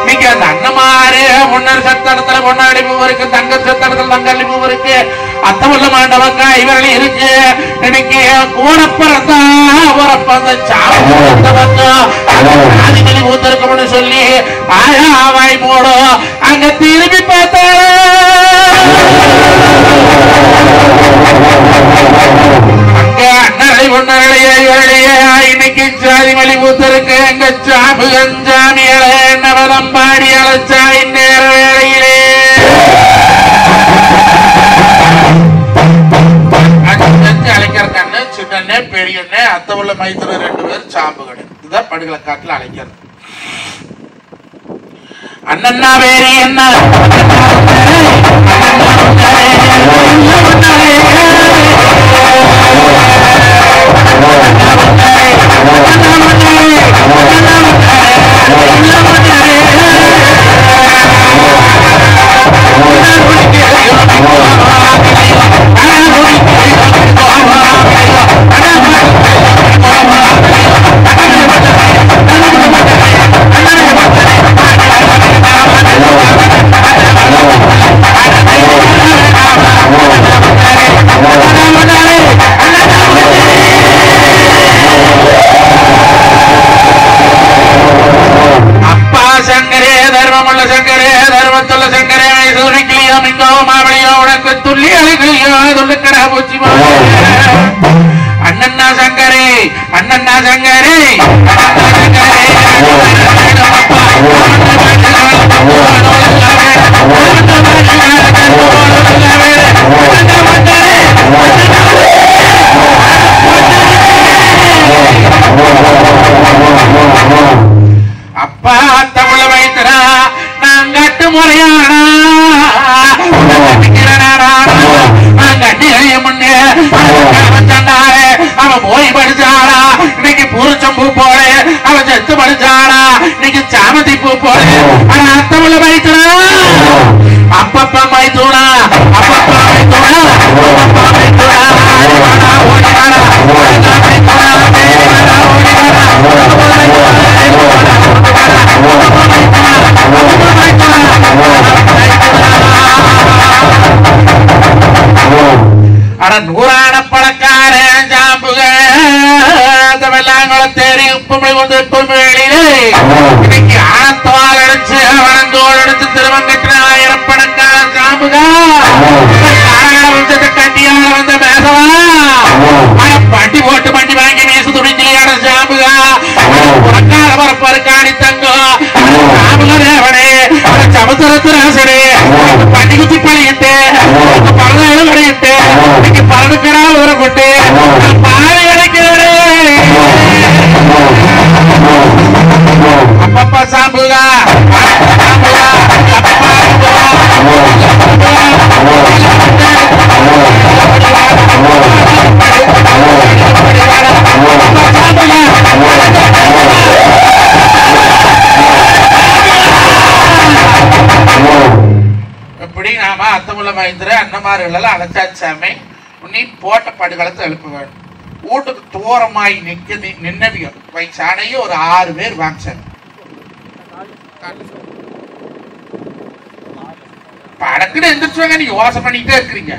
நீங்க அந்த அண்ணமாரு முன்னர் சத்தடத்துல பொன்னாடி பூ இருக்கு, தங்க சத்தடத்துல தங்கல்லி பூ இருக்கு, அத்தமுள்ள மாண்டவக்கா இவர்கள் இருக்கு. இன்னைக்கு கூடப்பறந்தா உரப்பந்த சாவந்தவக்கா ஆதிமலி ஊத்திருக்கணும்னு சொல்லி ஆயாவாய் மூடும் அங்க திரும்பி பார்த்தா அங்க அண்ணலை ஒன்னரையே இன்னைக்கு சாதிமலி ஊத்திருக்கு. எங்க சாபு கஞ்சாமியல நவதம்பாடி அழைச்சா இந்நேர வேளையிலே அழைக்கிற கண்ணு சின்ன பெரியண்ணே அத்தவுள்ள மைத்துல 2 பேர் சாம்பு கடை. இதுதான் படுகளக்காட்டுல அழைக்கிறது. அண்ணன்னா வேறு என்ன அண்ணன்னா சங்கரே அண்ணா சங்கரே அப்பா தமிழ வைத்தரா நான் கட்டு முறையானா அவன் போய் படிச்சானா இன்னைக்கு பூரிச்சம் பூ போல அவன் செத்து படிச்சானா இன்னைக்கு சாமந்தி பூ போல ஆனா தமிழ வைத்தரா அப்பப்பா மைத்தூனா அப்பப்பா மைத்தூனா அப்பப்பா மைத்தூனா அட நூறான பழக்கார ஜாம்புக வெள்ளாங்குளத்தேரி உப்புமலை வந்து வெளியிலே இன்னைக்கு ஆனத்தவால் அடிச்சு வனந்தோடு அடிச்சு திருவங்கட்டின 1000 பணக்கார ஜாம்புக கண்டியால வந்த மேசவா பண்டி போட்டு பண்டி வாங்கி மேசு துணிஞ்சிலையாட ஜாம்புக புறக்கால பரப்பாரு காணி தங்கம் ஜாம்புக தேவனே சமுத்திரத்திராசனே பண்டி குச்சி பழியிட்டு பரதாலும் கிடையிட்டு இன்னைக்கு பரதுக்கடா ஊறப்பட்டு பாவை அடைக்கிறே அப்பப்பா சாம்புகா எப்படி நாம அத்தமுள்ள மைந்திர அண்ணமார்கள் எல்லாம் அழைச்சாச்சாமே நீ போட்ட படுகளத்தை எழுப்ப வேண்டும் வீட்டுக்கு தூரமாய் நின்னவியம் வயசானையும் ஒரு 6 பேர் வாங்க படக்குன்னு எந்திரிச்சுவாங்க நீங்க யோசனை பண்ணிட்டே இருக்கிறீங்க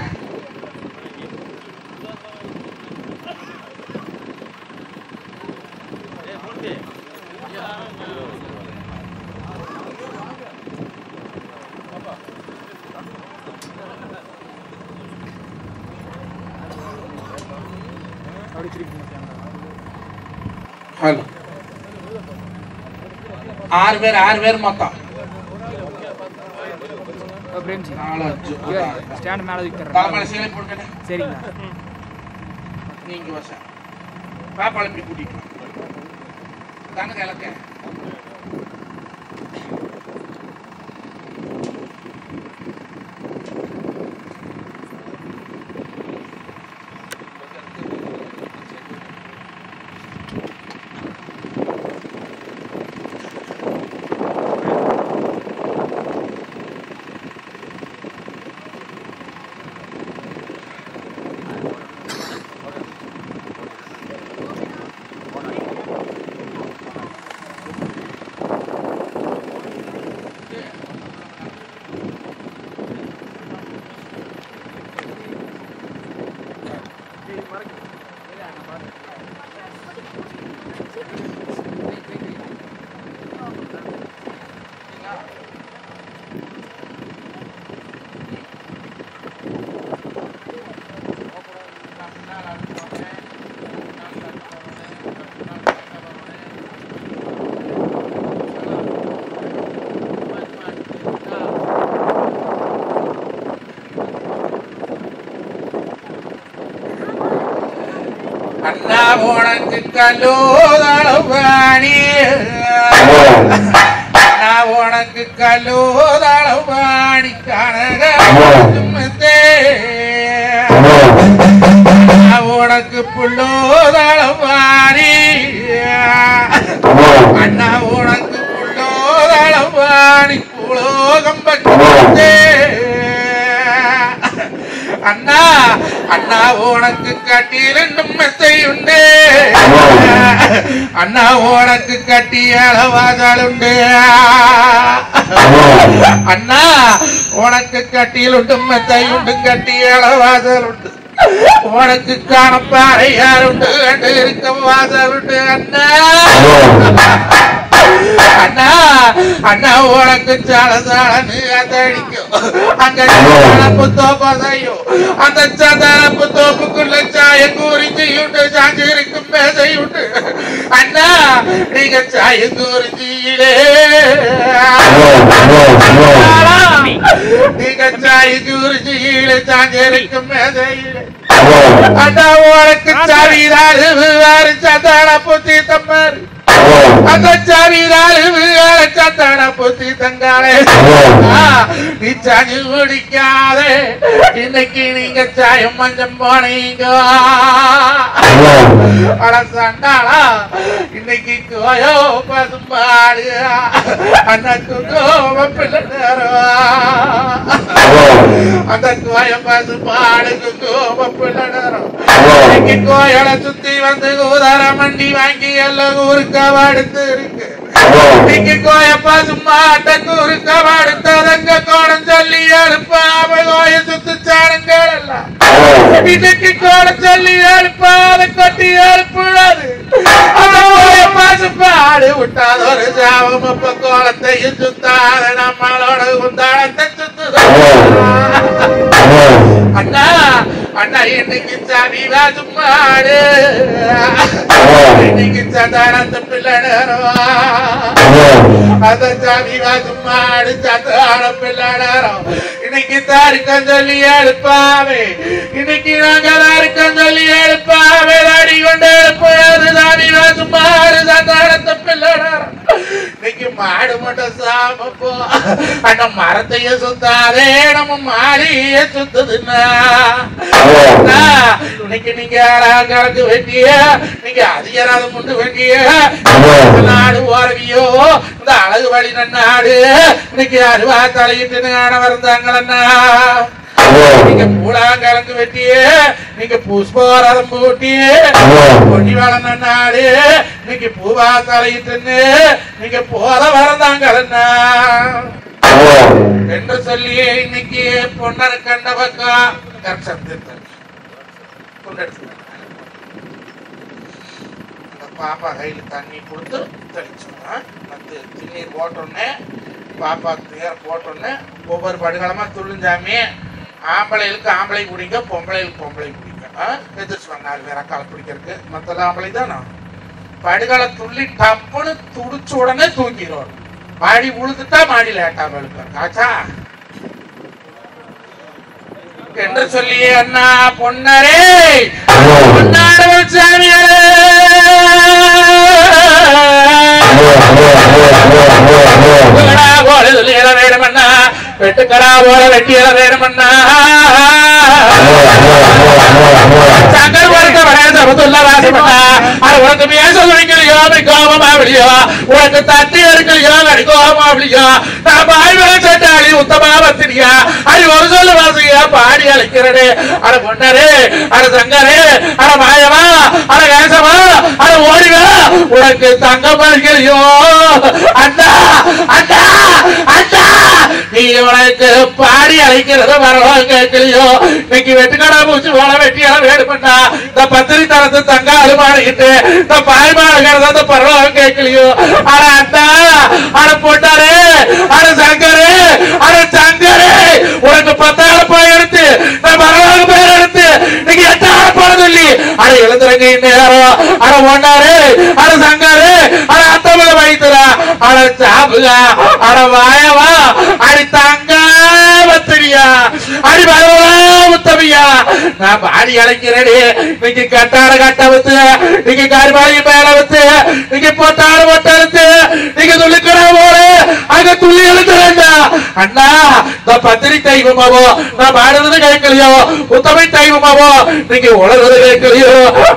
ஹலோ 6 பேர் மொத்தம் சரிங்களா நீங்க பாப்பாள இப்படி கூட்டிட்டு தானே கிழக்க அண்ணா உனக்கு கல்லோதளவாணி அண்ணா உனக்கு கல்லோதளவாணி கனகே உனக்கு புள்ளோதளவாணி அண்ணா உனக்கு புள்ளோதளவாணி புலோகம் பற்றே அண்ணா அண்ணா உனக்கு கட்டி 2 மெத்தை உண்டு அண்ணா உனக்கு கட்டி அளவாதால் உண்டு அண்ணா உனக்கு கட்டியில் உண்டு மெத்தை உண்டு கட்டி அளவாதால் உண்டு உனக்கு காணப்பாறை யார் உண்டு கண்டு இருக்க வாசல் உண்டு அண்ணா அண்ணா அண்ணா உனக்கு சாலசாலன்னு அடிக்கும் அங்க சதரப்பு தோப்பதையும் அந்த சதரப்பு தோப்புக்குள்ள சாய குறிஞ்சியுண்டு சாஞ்சி இருக்கும் மேசையுண்டு கச்சாய குறிஞ்சியிலே நீ கச்சாய குறிஞ்சியிலே சாஞ்சரிக்கும் மேதையிலே அண்ணா உனக்கு சாவிதாரு வேறு சந்தான புத்தி தம்மாரு அந்த சாவிதாரு வேறு சந்தான புத்தி தங்காலே நீ சாஞ்சு குடிக்காதே இன்னைக்கு நீங்க சாயம் மஞ்சம் போனீங்க அட சண்டாளா இன்னைக்கு கோயோ பசுமாடு அண்ணக்கு கோவ பிள்ளை அந்த கோய பசுமாடுக்கு கோவ பிள்ளை இன்னைக்கு கோயில சுத்தி வந்து ஊதார மண்டி வாங்கி எல்லாம் ஊருக்கு அடுத்து இருக்கு இன்னைக்கு கோய பசுமாட்டக்கு ஊருக்கு அடுத்ததங்க கோடம் சொல்லி எழுப்பாம கோய சுத்து சாடுங்கள் எல்லாம் இன்னைக்கு கோடம் சொல்லி எழுப்பாத கொட்டி எழுப்புடாது அந்த கோய பசுமாடு விட்டாத ஒரு சாவம் அப்ப கோலத்தையும் சுத்தாத நம்மளோட குந்தாளத்தை சுத்துதான் அண்ணா அண்ணா இன்னைக்கு சாவிராஜு மாடு இன்னைக்கு சதானந்த பிள்ளை அந்த சாவிராஜு மாடு சதான பிள்ளை இன்னைக்கு தாருக்கம் சொல்லி எழுப்பாவே இன்னைக்கு நாங்க தாருக்கம் சொல்லி எழுப்பாவே அடி கொண்டு எழுப்பாது சாவிராஜு மாடு சதானந்த பிள்ளை இன்னைக்கு மாடு மட்டும் சாமப்போ அண்ணா மரத்தைய சுத்தாதே நம்ம மாடிய சுத்துதுன்னா இன்னைக்கு நீங்க கலந்து வேண்டிய நீங்க அதிகாராத முண்டு வேண்டிய நாடு ஓரவியோ இந்த அழகு வழி நாடு இன்னைக்கு அருவா தலையிட்டு காண வருந்தாங்களா நீங்க பூடாங்கலந்து வெட்டிய நீங்க புஷ்போரம் பூட்டிய பொன்னி வளர்ந்த நாடு இன்னைக்கு பூவா தலையிட்டு நீங்க போத வரந்தாங்களா என்று சொல்லியே இன்னைக்கு பொன்னர் கண்ட பக்கம் பாப்பா கையில தண்ணி கொடுத்து தெளிச்சோம் வந்து தண்ணீர் போட்டோன்னே பாப்பா துயர் போட்டோன்னே ஒவ்வொரு படுகளமா துள்ளுஞ்சாமி ஆம்பளைகளுக்கு ஆம்பளை குடிங்க பொம்பளைகளுக்கு பொம்பளை குடிங்க எதிர்த்து 4 பேர் அக்கால குடிக்கிறதுக்கு மற்ற ஆம்பளை தானே படுகளை துள்ளி டப்புன்னு துடிச்ச உடனே தூக்கிடுவோம் மாடி உழுதுட்டா மாடி லேட்டாம எழுப்பாரு ஆச்சா என்று சொல்லியே அண்ணா பொன்னரே பொன்னாடவன் சாமியாரே போல சொல்லி எல்லாம் வேணுமண்ணா வெட்டுக்கடா போல வெட்டி எல்லாம் வேணுமண்ணா சங்கர் பொறுக்க வரையதுள்ள வாசமண்ணா அது உனக்கு பேச துணிக்கலையோ கோபமா விழியோ உனக்கு தட்டி இருக்கலையோ அடி கோபமா விழியோ நான் பாய் வேலை சட்டாளி உத்தமா வத்திரியா அது ஒரு சொல்லு வாசியா பாடி அழைக்கிறனே அட பொன்னரே அட சங்கரே அட மாயவா அட கேசவா அட ஓடிவா உனக்கு தங்கம் பறிக்கலையோ அண்ணா அண்ணா அண்ணா நீ உனக்கு பாடி அழைக்கிறது வரவா கேட்கலையோ இன்னைக்கு வெட்டுக்கடா பூச்சி போல வெட்டியெல்லாம் வேணுமண்ணா இந்த பத்திரி தரத்து தங்க அலுமாடிக்கிட்டு இந்த பாய்மாடுகிறத அந்த பரவாயில்ல கேட்கலையோ அட அண்ணா அட பொன்னாரே அட சங்கரே அட சங்கரே உனக்கு 10,000 போய் எடுத்து நான் பரவாயில்ல பேர் எடுத்து நீங்க 8,000 போட சொல்லி அட இழந்துறங்க நேரம் அட பொன்னாரே அட சங்கரே அட அத்தமல வைத்துறா அட சாப்புகா அட வாயவா அடி தங்க பத்திரியா அடி பரவா உத்தமியா நான் பாடி அழைக்கிறேன் நீங்க கட்டாட கட்ட வச்சு நீங்க கருமாளி மேல வச்சு நீங்க பொட்டாட பொட்டெடுத்து நீங்க துள்ளிக்கிற போல அங்க துள்ளி எழுக்க வேண்டாம் அண்ணா நான் பத்திரி தெய்வமாவோ நான் பாடுறது கேட்கலையோ உத்தமை தெய்வமாவோ நீங்க உலகிறது கேட்கலையோ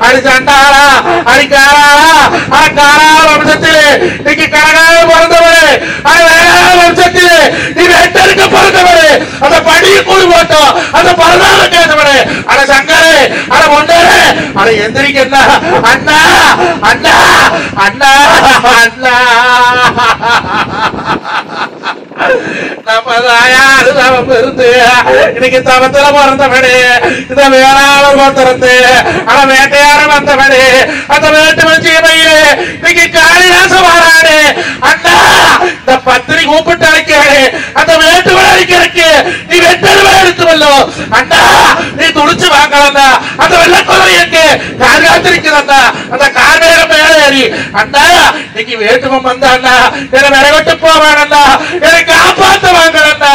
அடி சண்டாளா அடி காராளா அட காராள வம்சத்திலே நீங்க கனகால பிறந்தவரே அட வேளாள வம்சத்திலே நீ வெட்டருக்க பிறந்தவரே அந்த படியை கூடு போட்டோம் அந்த பரதால கேட்டவரே அட சங்கரே அட பொன்னரே அட எந்திரிக்கண்ணா அண்ணா அண்ணா அண்ணா அண்ணா நம்ம யாரு தவம் இருந்து இன்னைக்கு தவத்துல பிறந்தவனே இந்த வேளாளர் கோத்திரத்து ஆனா வேட்டையார வந்தவனே அந்த வேட்டு வச்சியமையிலே இன்னைக்கு காளிதாசம் வரானே அண்ணா இந்த பத்திரி கூப்பிட்டு அழைக்கிறே அந்த வேட்டுவன் அழைக்கிறக்கு நீ வெட்டருவ எடுத்துவல்லோ அண்ணா நீ துடிச்சு வாங்கலண்ணா அந்த வெள்ளக்குதிரைக்கு கார் காத்திருக்கிறண்ணா அந்த கார் மேல மேலே ஓடி அண்ணா இன்னைக்கு வேட்டுவம் வந்தாண்ணா என்னை விரவிட்டு போவானண்ணா என்னை காப்பாத்த வாங்கண்ணா.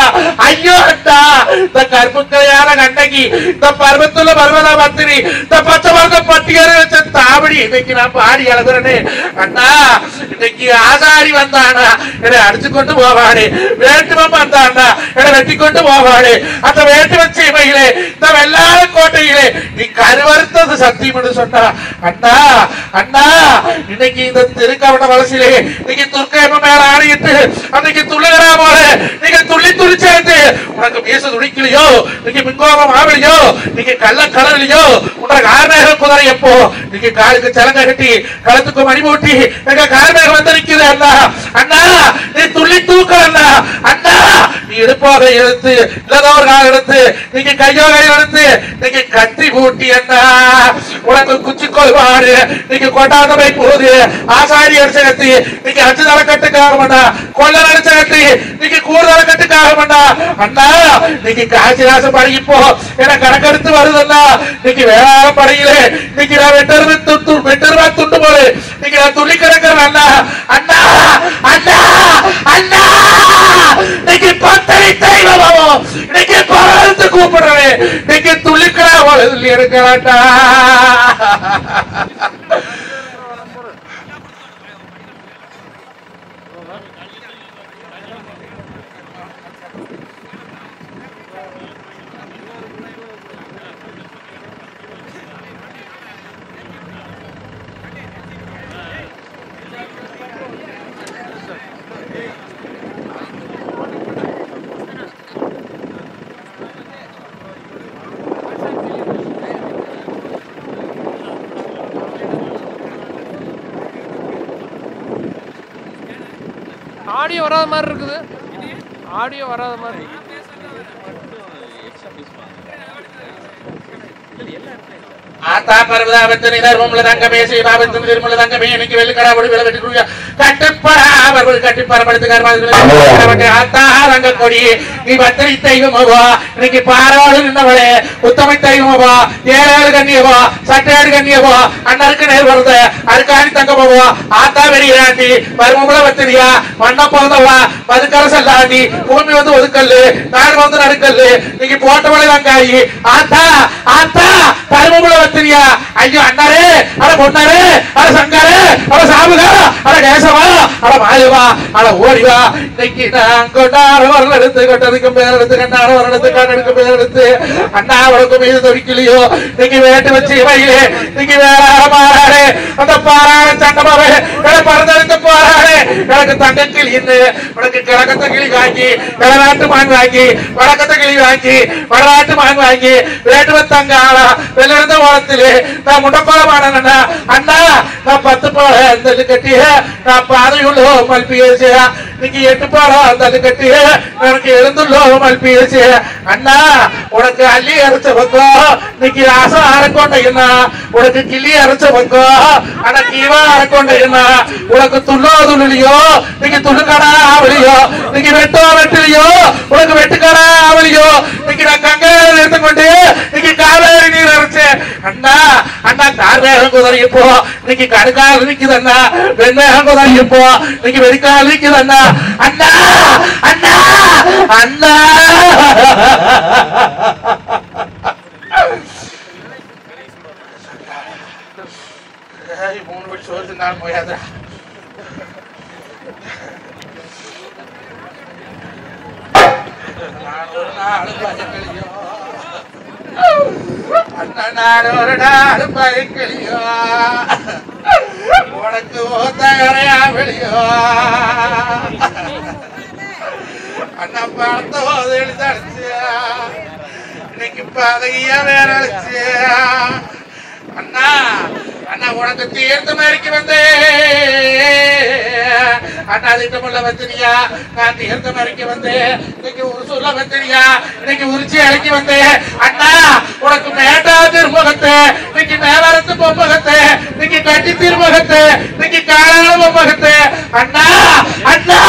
ஐயோ அண்ணா இந்த கருப்புக்கையான கண்ணகி இந்த பருவத்துல பர்வதா மந்திரி இந்த பச்சை மருந்த பட்டியலை வச்ச தாவடி இன்னைக்கு நான் பாடி அழுகுறேன்னு அண்ணா. இன்னைக்கு ஆசாரி வந்தானா என்னை அடிச்சு கொண்டு போவானே, வேட்டுவம் வந்தாண்ணா என்னை வெட்டி கொண்டு போவானே. அந்த வேட்டுவன் சீமையிலே இந்த வெள்ளாள கோட்டையிலே நீ கருவறுத்தது சத்தியம் என்று சொன்னா அண்ணா. அண்ணா இன்னைக்கு இந்த திருக்கவன வலசிலே நீங்க துர்க்கையம்ம மேல ஆடிட்டு அன்னைக்கு துள்ளுகிறா போல நீங்க துள்ளி துள்ளி சேர்ந்து உனக்கு மீச துடிக்கலையோ, நீங்க மின்கோபம் ஆகலையோ, நீங்க கள்ள கடலையோ, உனக்கு கார்மேக குதிரை எப்போ நீங்க காலுக்கு சலங்க கட்டி களத்துக்கு மணி மூட்டி எங்க கார்மேகம் வந்து நிக்குது அண்ணா. அண்ணா நீ துள்ளி தூக்க அண்ணா. அண்ணா நீ எடுப்போக எடுத்து இல்லதோ ஒரு கால் எடுத்து நீங்க கையோ கை எடுத்து நீங்க கட்டி பூட்டி அண்ணா உனக்கு குச்சி கொள்வாரு நீங்க கொண்டாந்தமை போது ஆசாரி அடிச்ச கட்டி நீங்க அஞ்சு தலை கட்டுக்காக வேண்டா, கொள்ள அடிச்ச கட்டி நீங்க கூடுதலை கட்டுக்காக வேண்டா. அண்ணா நீங்க காசிராச பழகிப்போ என கணக்கெடுத்து வருதுன்னா நீங்க வேளாண் படையிலே நீங்க நான் வெட்டருவா துண்டு போல நீங்க நான் துள்ளி கிடக்கிறேன் அண்ணா. அண்ணா அண்ணா அண்ணா நீங்க பத்தனை தெய்வமோ நீங்க பறந்து கூப்பிடுறேன் நீங்க துள்ளிக்கிறா போல சொல்லி எடுக்கலாட்டா. ஆடியோ வராத மாதிரி இருக்குது, ஆடியோ வராத மாதிரி. ஆத்தா பர்வதாபத்தின் இதர்வமுள்ள தங்கமே சீதாபத்தின் திருமுள்ள தங்கமே எனக்கு வெள்ளிக்கடா ஒளி விளை வெட்டி கட்டுப்படா அவர்கள் கட்டிப்படப்படுத்து ஆத்தா தங்க கொடி நீ பத்திரி தெய்வமவா இன்னைக்கு பாராடு நின்றவளே உத்தமை தெய்வமவா ஏழாறு கண்ணியவா சட்டையாடு கண்ணியவா அண்ணருக்கு நேர் வருத அருக்காணி தங்கமவா ஆத்தா வெளியாண்டி மருமமுள்ள பத்திரியா மண்ண பிறந்தவா மதுக்கரசல் தாண்டி பூமி வந்து ஒதுக்கல்லு நாடு வந்து நடுக்கல்லு இன்னைக்கு போட்டவளை தங்காயி ஆத்தா ஆத்தா மருமமுள்ள பத்திரியா. ஐயோ அண்ணாரே அட பொண்ணாரே அட சங்காரே அட சாமுகா அட கேசவா அட மாயவா அட ஓடிவா இன்னைக்கு நான் கொண்டாட வரல எடுத்து கொட்டதுக்கு பேர் எடுத்து கண்ணாட வர எடுத்து கண்ணெடுக்கு பேர் எடுத்து அண்ணா அவளுக்கு மீது தொடிக்கலையோ இன்னைக்கு வேட்டு வச்சு வயலே இன்னைக்கு வேற மாறாடே அந்த பாராட சண்டமாவே பறந்தெடுத்து போறாடே எனக்கு தங்க கிளி உனக்கு கிழக்கத்த கிளி வாங்கி கிழநாட்டு மான் வாங்கி வடக்கத்த கிளி வாங்கி வடநாட்டு மான் வாங்கி வேட்டுவ தங்க ஆளா வெளியிருந்த ஓரத்திலே நான் முண்டக்கோலமான அண்ணா நான் 10 போல அந்த கட்டிய நான் பாதையுள்ளோ மல்பியேசிய இன்னைக்கு 8 போல அந்த கட்டிய எனக்கு எழுந்துள்ளோ மல்பியேசிய அண்ணா உனக்கு அள்ளி அரைச்ச பக்கம் இன்னைக்கு ஆசை அரைக்கொண்டையா உனக்கு கிளி அரைச்ச பக்கம் ஆனா கீவா அரைக்கொண்டையா உனக்கு துள்ளோ துள்ளியோ இன்னைக்கு துள்ளுக்கடா ஆவலியோ இன்னைக்கு வெட்டோ வெட்டிலையோ உனக்கு வெட்டுக்கடா ஆவலியோ இன்னைக்கு நான் கங்கையில எடுத்துக்கொண்டு இன்னைக்கு காவேரி நீர் அரைச்சேன் அண்ணா. அண்ணா கார்மேகம் குதிரைய போ இன்னைக்கு கடுக்கால் நிக்குது அண்ணா, வெண்மேகம் குதிரைய போ இன்னைக்கு வெடிக்கால் நிக்குது அண்ணா. அண்ணா அண்ணா அண்ணா மூணு படி சோறு தின்னாலும் போயாதா. நான் ஒரு நாள் பஜக்கலையோ அண்ணா நான் ஒரு நாள் பஜக்கலையோ உனக்கு ஓத்தகரையா வெளியோ அண்ணா பார்த்த போது எழுதடிச்சியா இன்னைக்கு பதவியா வேற அழிச்சியா. அண்ணா அண்ணா உனக்கு தீர்த்த மாதிரிக்கு வந்தே அண்ணா திட்டமுள்ள வத்திரியா நான் தீர்த்த மாதிரிக்கு வந்தேன் இன்னைக்கு உருசுள்ள வத்திரியா இன்னைக்கு உரிச்சி அழைக்கி வந்தேன். அண்ணா உனக்கு மேட்டா திருமுகத்தை இன்னைக்கு மேலாரத்து பொம்மகத்தை இன்னைக்கு கட்டி திருமுகத்தை இன்னைக்கு காலான பொம்மகத்தை. அண்ணா அண்ணா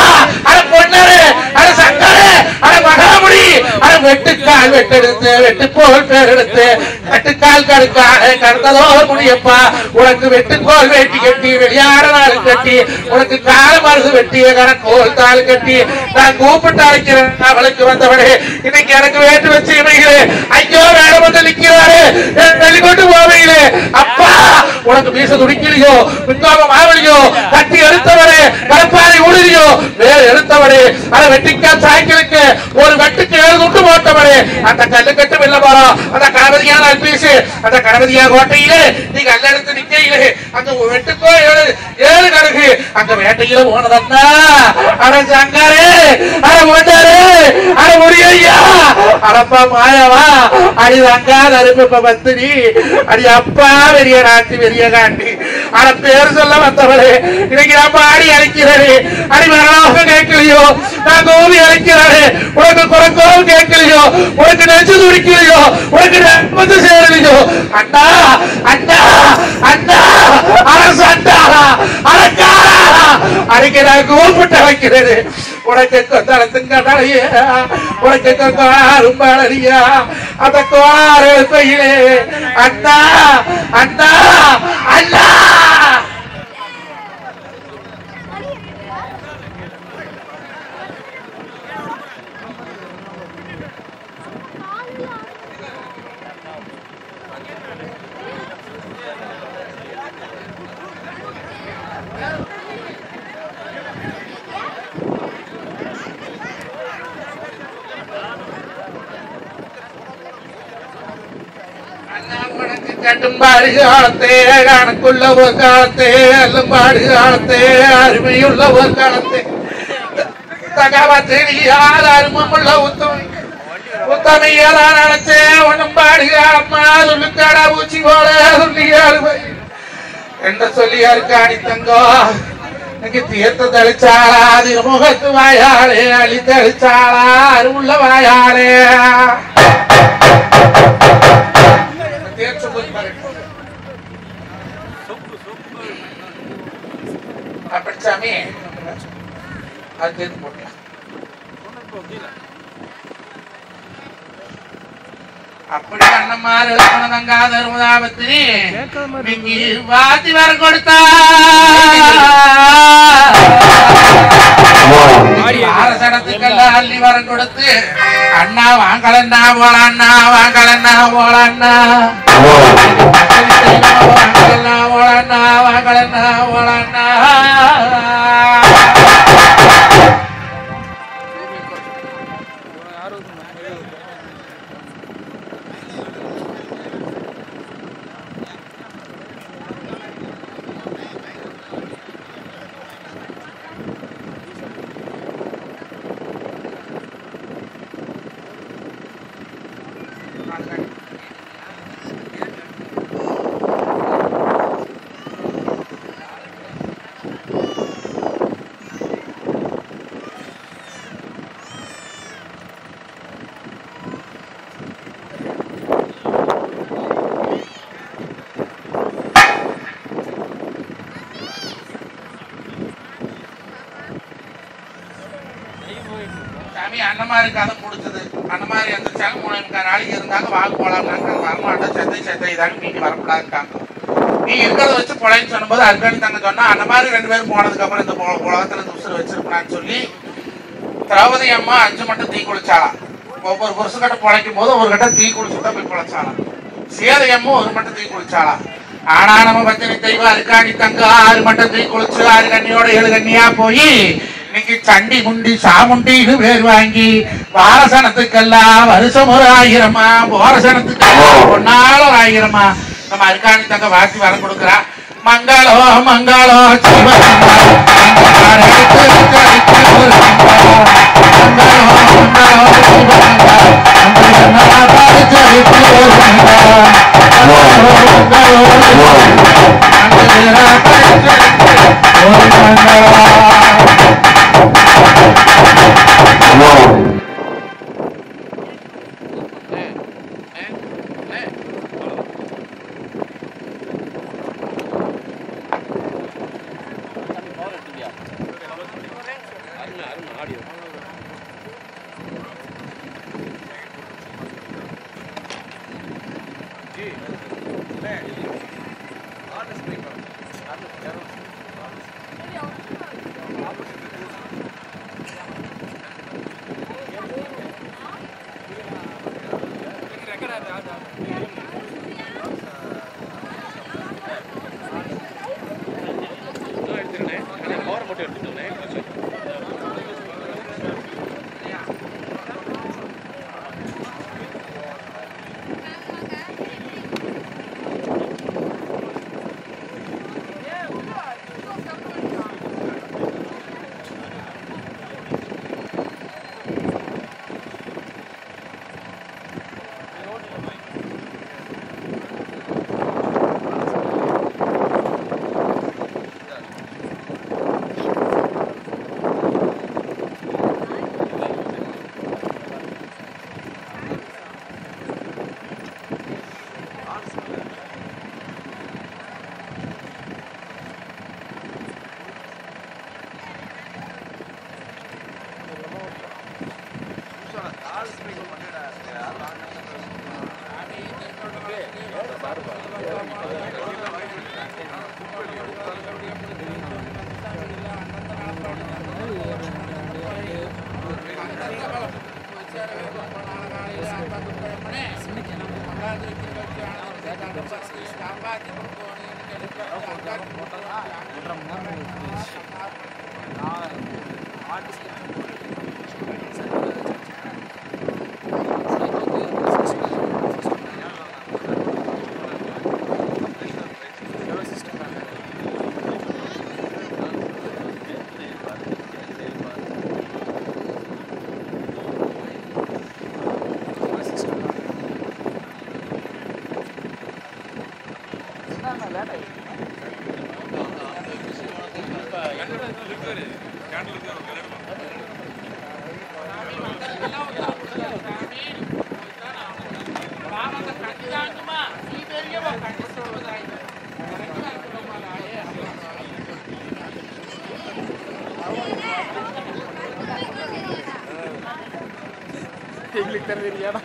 அட பொன்னரு அட சங்கரு அட மகாமுடி அட வெட்டு வெட்டுக்கால் வெட்டெடுத்து வெட்டு போல் பேரெடுத்து கட்டுக்கால் கடுக்காக கடந்ததோ முடியப்பா உனக்கு வெட்டுக்கோல் வேட்டி கட்டி வெளியாட நாள் கட்டி உனக்கு கால மருது வெட்டிய கரக்கோல் தாள் கட்டி நான் கூப்பிட்டு அழைக்கிறேன் அவளுக்கு வந்தவளே இன்னைக்கு எனக்கு வேட்டு வச்சு இமைகளே ஐயோ வேடம் வந்து நிற்கிறாரு கொண்டு போவீங்களே அப்பா உனக்கு மீச துடிக்கலையோ பின்காம மாவளியோ கட்டி எடுத்தவரே கடப்பாறை ஊழியோ வேறு எடுத்தவரே அதை வெட்டிக்கால் சாய்க்கிலுக்கு ஒரு வெட்டுக்கு 7 துண்டு போட்டவரே அந்த கல்லு கட்டு வெல்ல போறோம் அந்த கணபதியான அல்பீசு அந்த கணபதியா கோட்டையிலே நீ கல்லெடுத்து நிக்கையிலே அந்த வெட்டுக்கோ 7 கருகு அந்த வேட்டையில போனதன்னா அட சங்கரே அட போட்டாரு அட முடியா அடப்பா மாயவா அடி சங்கா அருப்பு பத்தினி அடி அப்பா பெரிய நாட்டு பெரிய காண்டி அட பேர் சொல்ல வந்தவளே இன்னைக்கு நம்ம ஆடி அழைக்கிறாரு அடி மரணமாக கேட்கலையோ நான் கோவி அழைக்கிறாரு உனக்கு குறைக்கோவும் கேட்கலையோ உனக்கு நெஞ்சு துடிக்கலையோ உனக்கு நம்பது சேரலையோ அண்ணா அண்ணா அண்ணா அரசு அண்ணா அடக்காரா அன்னைக்கு நான் கூப்பிட்டு வைக்கிறது உனக்கு கொந்தளத்துங்கடலையே உனக்கு ரொம்ப அழறியா அந்த கோளாறு எழுப்பையிலே அண்ணா அண்ணா அண்ணா கட்டும்பாடு காலத்தே கணக்குள்ள ஒரு காலத்தே அல்லும்பாடு காலத்தே அருமையுள்ள ஒரு காலத்தே தகவத்தெரியாத அருமமுள்ள உத்தமையதான் நினைச்சே ஒன்னும் பாடு காலம்மா சொல்லுக்காடா பூச்சி போல சொல்லியாரு என்று சொல்லியாரு காணி தங்கோ இன்னைக்கு தீர்த்து தெளிச்சாளா திருமுகத்து வாயாளே அழி தெளிச்சாளா அருமுள்ள வாயாளே அப்படிச்சாமி அது தேர்ந்து போட்டலாம் அப்படி அண்ணமாறு தங்காதருமதாபத்திரி நீங்க வாத்தி வர கொடுத்தா அரசனத்துக்கெல்லாம் அள்ளி வரம் கொடுத்து அண்ணா வாங்கலன்னா போலண்ணா வாங்கலன்னா போலண்ணா வாங்கலன்னா போலண்ணா வாங்கலன்னா போலண்ணா அண்ணமாரி கதை கொடுத்தது அண்ணமாரி எந்திரிச்சாங்க 3 நாளைக்கு இருந்தாங்க வாங்க போலாம்னாங்க வரமாட்டோம் செத்தை இதாங்க நீங்க வரக்கூடாதுட்டாங்க நீ இருக்கிறத வச்சு பொழைன்னு சொன்னபோது அர்கணி தங்க சொன்னா அண்ணமாரி 2 பேரும் போனதுக்கு அப்புறம் இந்த உலகத்துல இந்த உசுறு வச்சிருப்பான்னு சொல்லி திரௌபதி அம்மா 5 மட்டும் தீ குளிச்சாலாம் ஒவ்வொரு புருஷங்கிட்ட பொழைக்கும் போது ஒரு கட்ட தீ குளிச்சுதான் போய் பொழைச்சாலாம் சேதை அம்மா 1 மட்டும் தீ குளிச்சாலாம் ஆனா நம்ம பத்தினி தெய்வம் அர்காணி தங்க 6 மட்டும் தீ குளிச்சு 6 கண்ணியோட 7 கண்ணியா போய் இன்னைக்கு சண்டி குண்டி சாமுண்டின்னு பேர் வாங்கி வாரசனத்துக்கெல்லாம் வருஷம் ஒரு 1000மா போரசனத்துக்கெல்லாம் 1 நாள் 1000மா நம்ம அர்காணி தங்க வாசி வரம் கொடுக்குறா மங்களோ மங்களோ எங்களுக்கு தெரியுது ஏன்னா